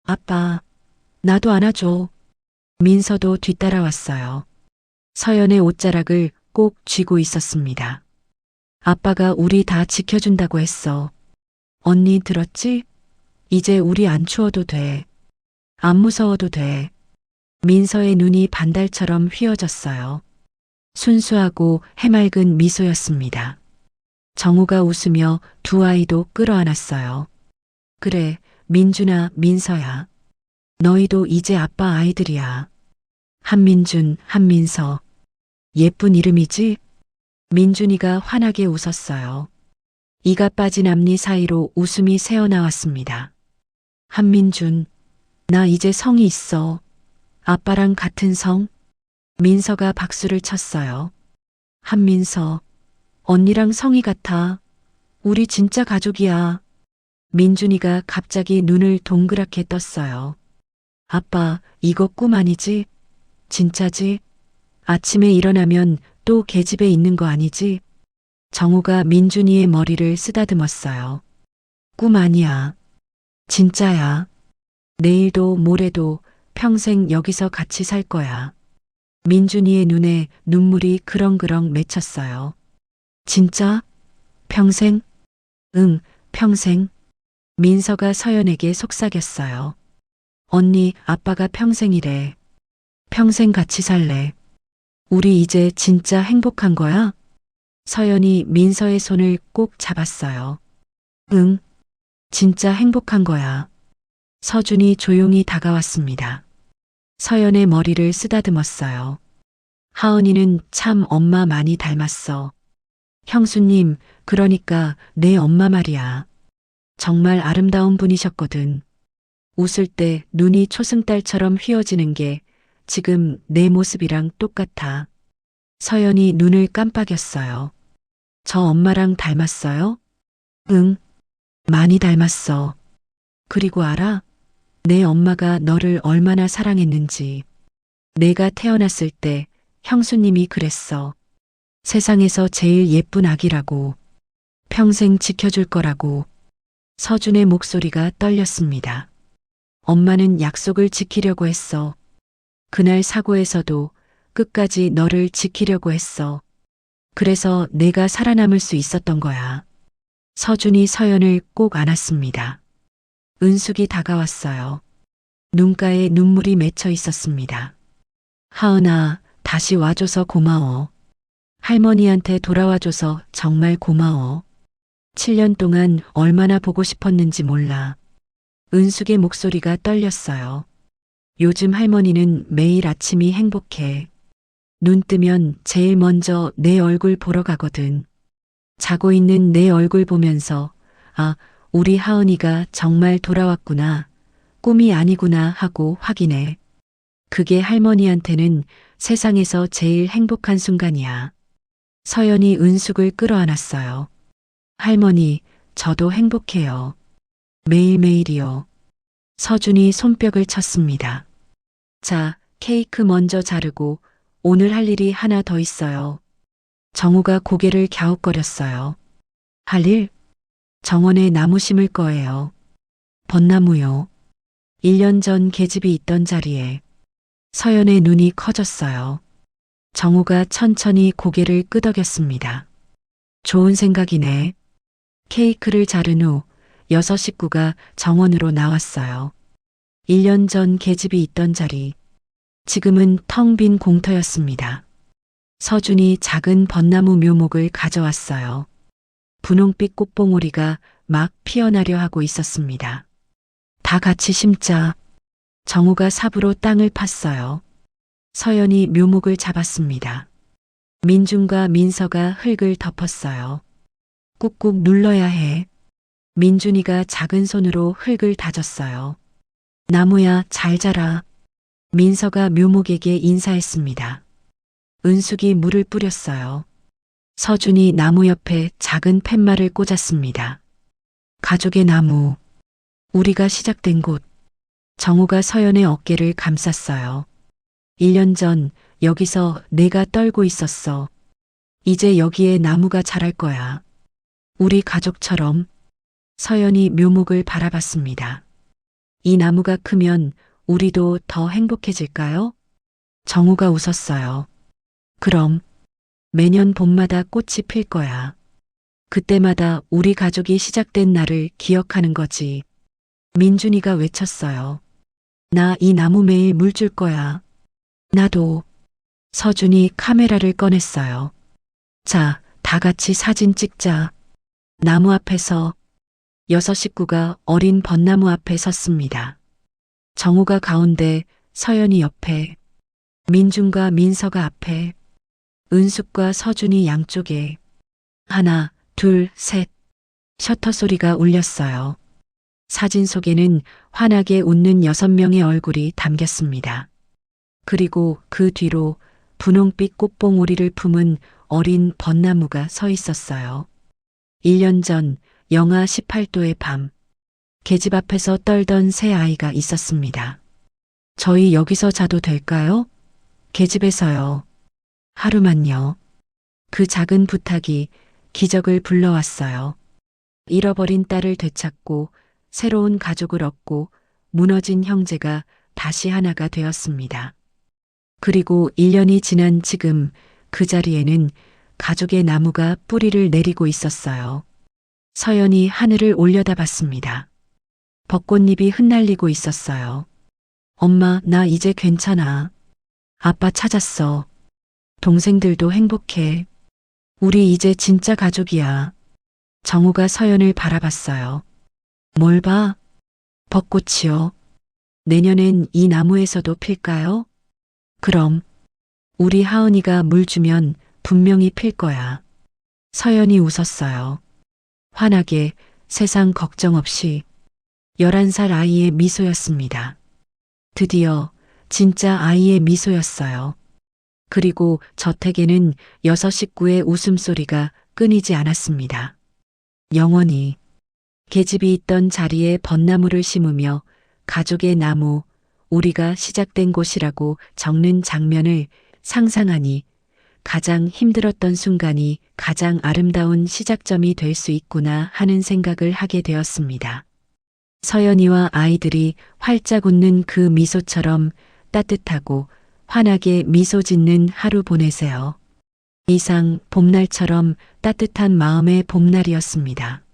Speaker 3: 아빠, 나도 안아줘. 민서도 뒤따라왔어요. 서연의 옷자락을 꼭 쥐고 있었습니다. 아빠가 우리 다 지켜준다고 했어. 언니 들었지? 이제 우리 안 추워도 돼. 안 무서워도 돼. 민서의 눈이 반달처럼 휘어졌어요. 순수하고 해맑은 미소였습니다. 정우가 웃으며 두 아이도 끌어안았어요. 그래, 민준아, 민서야. 너희도 이제 아빠 아이들이야. 한민준, 한민서. 예쁜 이름이지? 민준이가 환하게 웃었어요. 이가 빠진 앞니 사이로 웃음이 새어나왔습니다. 한민준, 나 이제 성이 있어. 아빠랑 같은 성? 민서가 박수를 쳤어요. 한민서, 언니랑 성이 같아. 우리 진짜 가족이야. 민준이가 갑자기 눈을 동그랗게 떴어요. 아빠, 이거 꿈 아니지? 진짜지? 아침에 일어나면 또 계집애 있는 거 아니지? 정우가 민준이의 머리를 쓰다듬었어요. 꿈 아니야. 진짜야. 내일도 모레도 평생 여기서 같이 살 거야. 민준이의 눈에 눈물이 그렁그렁 맺혔어요. 진짜? 평생? 응, 평생. 민서가 서연에게 속삭였어요. 언니, 아빠가 평생이래. 평생 같이 살래. 우리 이제 진짜 행복한 거야? 서연이 민서의 손을 꼭 잡았어요. 응, 진짜 행복한 거야. 서준이 조용히 다가왔습니다. 서연의 머리를 쓰다듬었어요. 하은이는 참 엄마 많이 닮았어. 형수님, 그러니까 내 엄마 말이야. 정말 아름다운 분이셨거든. 웃을 때 눈이 초승달처럼 휘어지는 게 지금 내 모습이랑 똑같아. 서연이 눈을 깜빡였어요. 저 엄마랑 닮았어요? 응, 많이 닮았어. 그리고 알아? 내 엄마가 너를 얼마나 사랑했는지. 내가 태어났을 때 형수님이 그랬어. 세상에서 제일 예쁜 아기라고. 평생 지켜줄 거라고. 서준의 목소리가 떨렸습니다. 엄마는 약속을 지키려고 했어. 그날 사고에서도 끝까지 너를 지키려고 했어. 그래서 내가 살아남을 수 있었던 거야. 서준이 서연을 꼭 안았습니다. 은숙이 다가왔어요. 눈가에 눈물이 맺혀 있었습니다. 하은아, 다시 와줘서 고마워. 할머니한테 돌아와줘서 정말 고마워. 7년 동안 얼마나 보고 싶었는지 몰라. 은숙의 목소리가 떨렸어요. 요즘 할머니는 매일 아침이 행복해. 눈 뜨면 제일 먼저 내 얼굴 보러 가거든. 자고 있는 내 얼굴 보면서 아, 우리 하은이가 정말 돌아왔구나. 꿈이 아니구나 하고 확인해. 그게 할머니한테는 세상에서 제일 행복한 순간이야. 서연이 은숙을 끌어안았어요. 할머니, 저도 행복해요. 매일매일이요. 서준이 손뼉을 쳤습니다. 자, 케이크 먼저 자르고 오늘 할 일이 하나 더 있어요. 정우가 고개를 갸웃거렸어요. 할 일? 정원에 나무 심을 거예요. 벚나무요. 1년 전 계집이 있던 자리에. 서연의 눈이 커졌어요. 정우가 천천히 고개를 끄덕였습니다. 좋은 생각이네. 케이크를 자른 후 6 식구가 정원으로 나왔어요. 1년 전 계집이 있던 자리. 지금은 텅 빈 공터였습니다. 서준이 작은 벚나무 묘목을 가져왔어요. 분홍빛 꽃봉오리가 막 피어나려 하고 있었습니다. 다 같이 심자. 정우가 삽으로 땅을 팠어요. 서연이 묘목을 잡았습니다. 민준과 민서가 흙을 덮었어요. 꾹꾹 눌러야 해. 민준이가 작은 손으로 흙을 다졌어요. 나무야, 잘 자라. 민서가 묘목에게 인사했습니다. 은숙이 물을 뿌렸어요. 서준이 나무 옆에 작은 팻말을 꽂았습니다. 가족의 나무. 우리가 시작된 곳. 정우가 서연의 어깨를 감쌌어요. 1년 전 여기서 내가 떨고 있었어. 이제 여기에 나무가 자랄 거야. 우리 가족처럼. 서연이 묘목을 바라봤습니다. 이 나무가 크면 우리도 더 행복해질까요? 정우가 웃었어요. 그럼 매년 봄마다 꽃이 필 거야. 그때마다 우리 가족이 시작된 날을 기억하는 거지. 민준이가 외쳤어요. 나 이 나무 매일 물 줄 거야. 나도. 서준이 카메라를 꺼냈어요. 자, 다 같이 사진 찍자. 나무 앞에서 여섯 식구가 어린 벚나무 앞에 섰습니다. 정우가 가운데, 서연이 옆에, 민준과 민서가 앞에, 은숙과 서준이 양쪽에. 하나, 둘, 셋. 셔터 소리가 울렸어요. 사진 속에는 환하게 웃는 6명의 얼굴이 담겼습니다. 그리고 그 뒤로 분홍빛 꽃봉오리를 품은 어린 벚나무가 서 있었어요. 1년 전 영하 18도의 밤, 계집 앞에서 떨던 새 아이가 있었습니다. 저희 여기서 자도 될까요? 계집에서요. 하루만요. 그 작은 부탁이 기적을 불러왔어요. 잃어버린 딸을 되찾고 새로운 가족을 얻고 무너진 형제가 다시 하나가 되었습니다. 그리고 1년이 지난 지금 그 자리에는 가족의 나무가 뿌리를 내리고 있었어요. 서연이 하늘을 올려다봤습니다. 벚꽃잎이 흩날리고 있었어요. 엄마, 나 이제 괜찮아. 아빠 찾았어. 동생들도 행복해. 우리 이제 진짜 가족이야. 정우가 서연을 바라봤어요. 뭘 봐? 벚꽃이요. 내년엔 이 나무에서도 필까요? 그럼 우리 하은이가 물 주면 분명히 필 거야. 서연이 웃었어요. 환하게, 세상 걱정 없이. 11살 아이의 미소였습니다. 드디어 진짜 아이의 미소였어요. 그리고 저택에는 6 식구의 웃음소리가 끊이지 않았습니다. 영원히 계집이 있던 자리에 벚나무를 심으며 가족의 나무, 우리가 시작된 곳이라고 적는 장면을 상상하니 가장 힘들었던 순간이 가장 아름다운 시작점이 될 수 있구나 하는 생각을 하게 되었습니다. 서연이와 아이들이 활짝 웃는 그 미소처럼 따뜻하고 환하게 미소 짓는 하루 보내세요. 이상 봄날처럼 따뜻한 마음의 봄날이었습니다.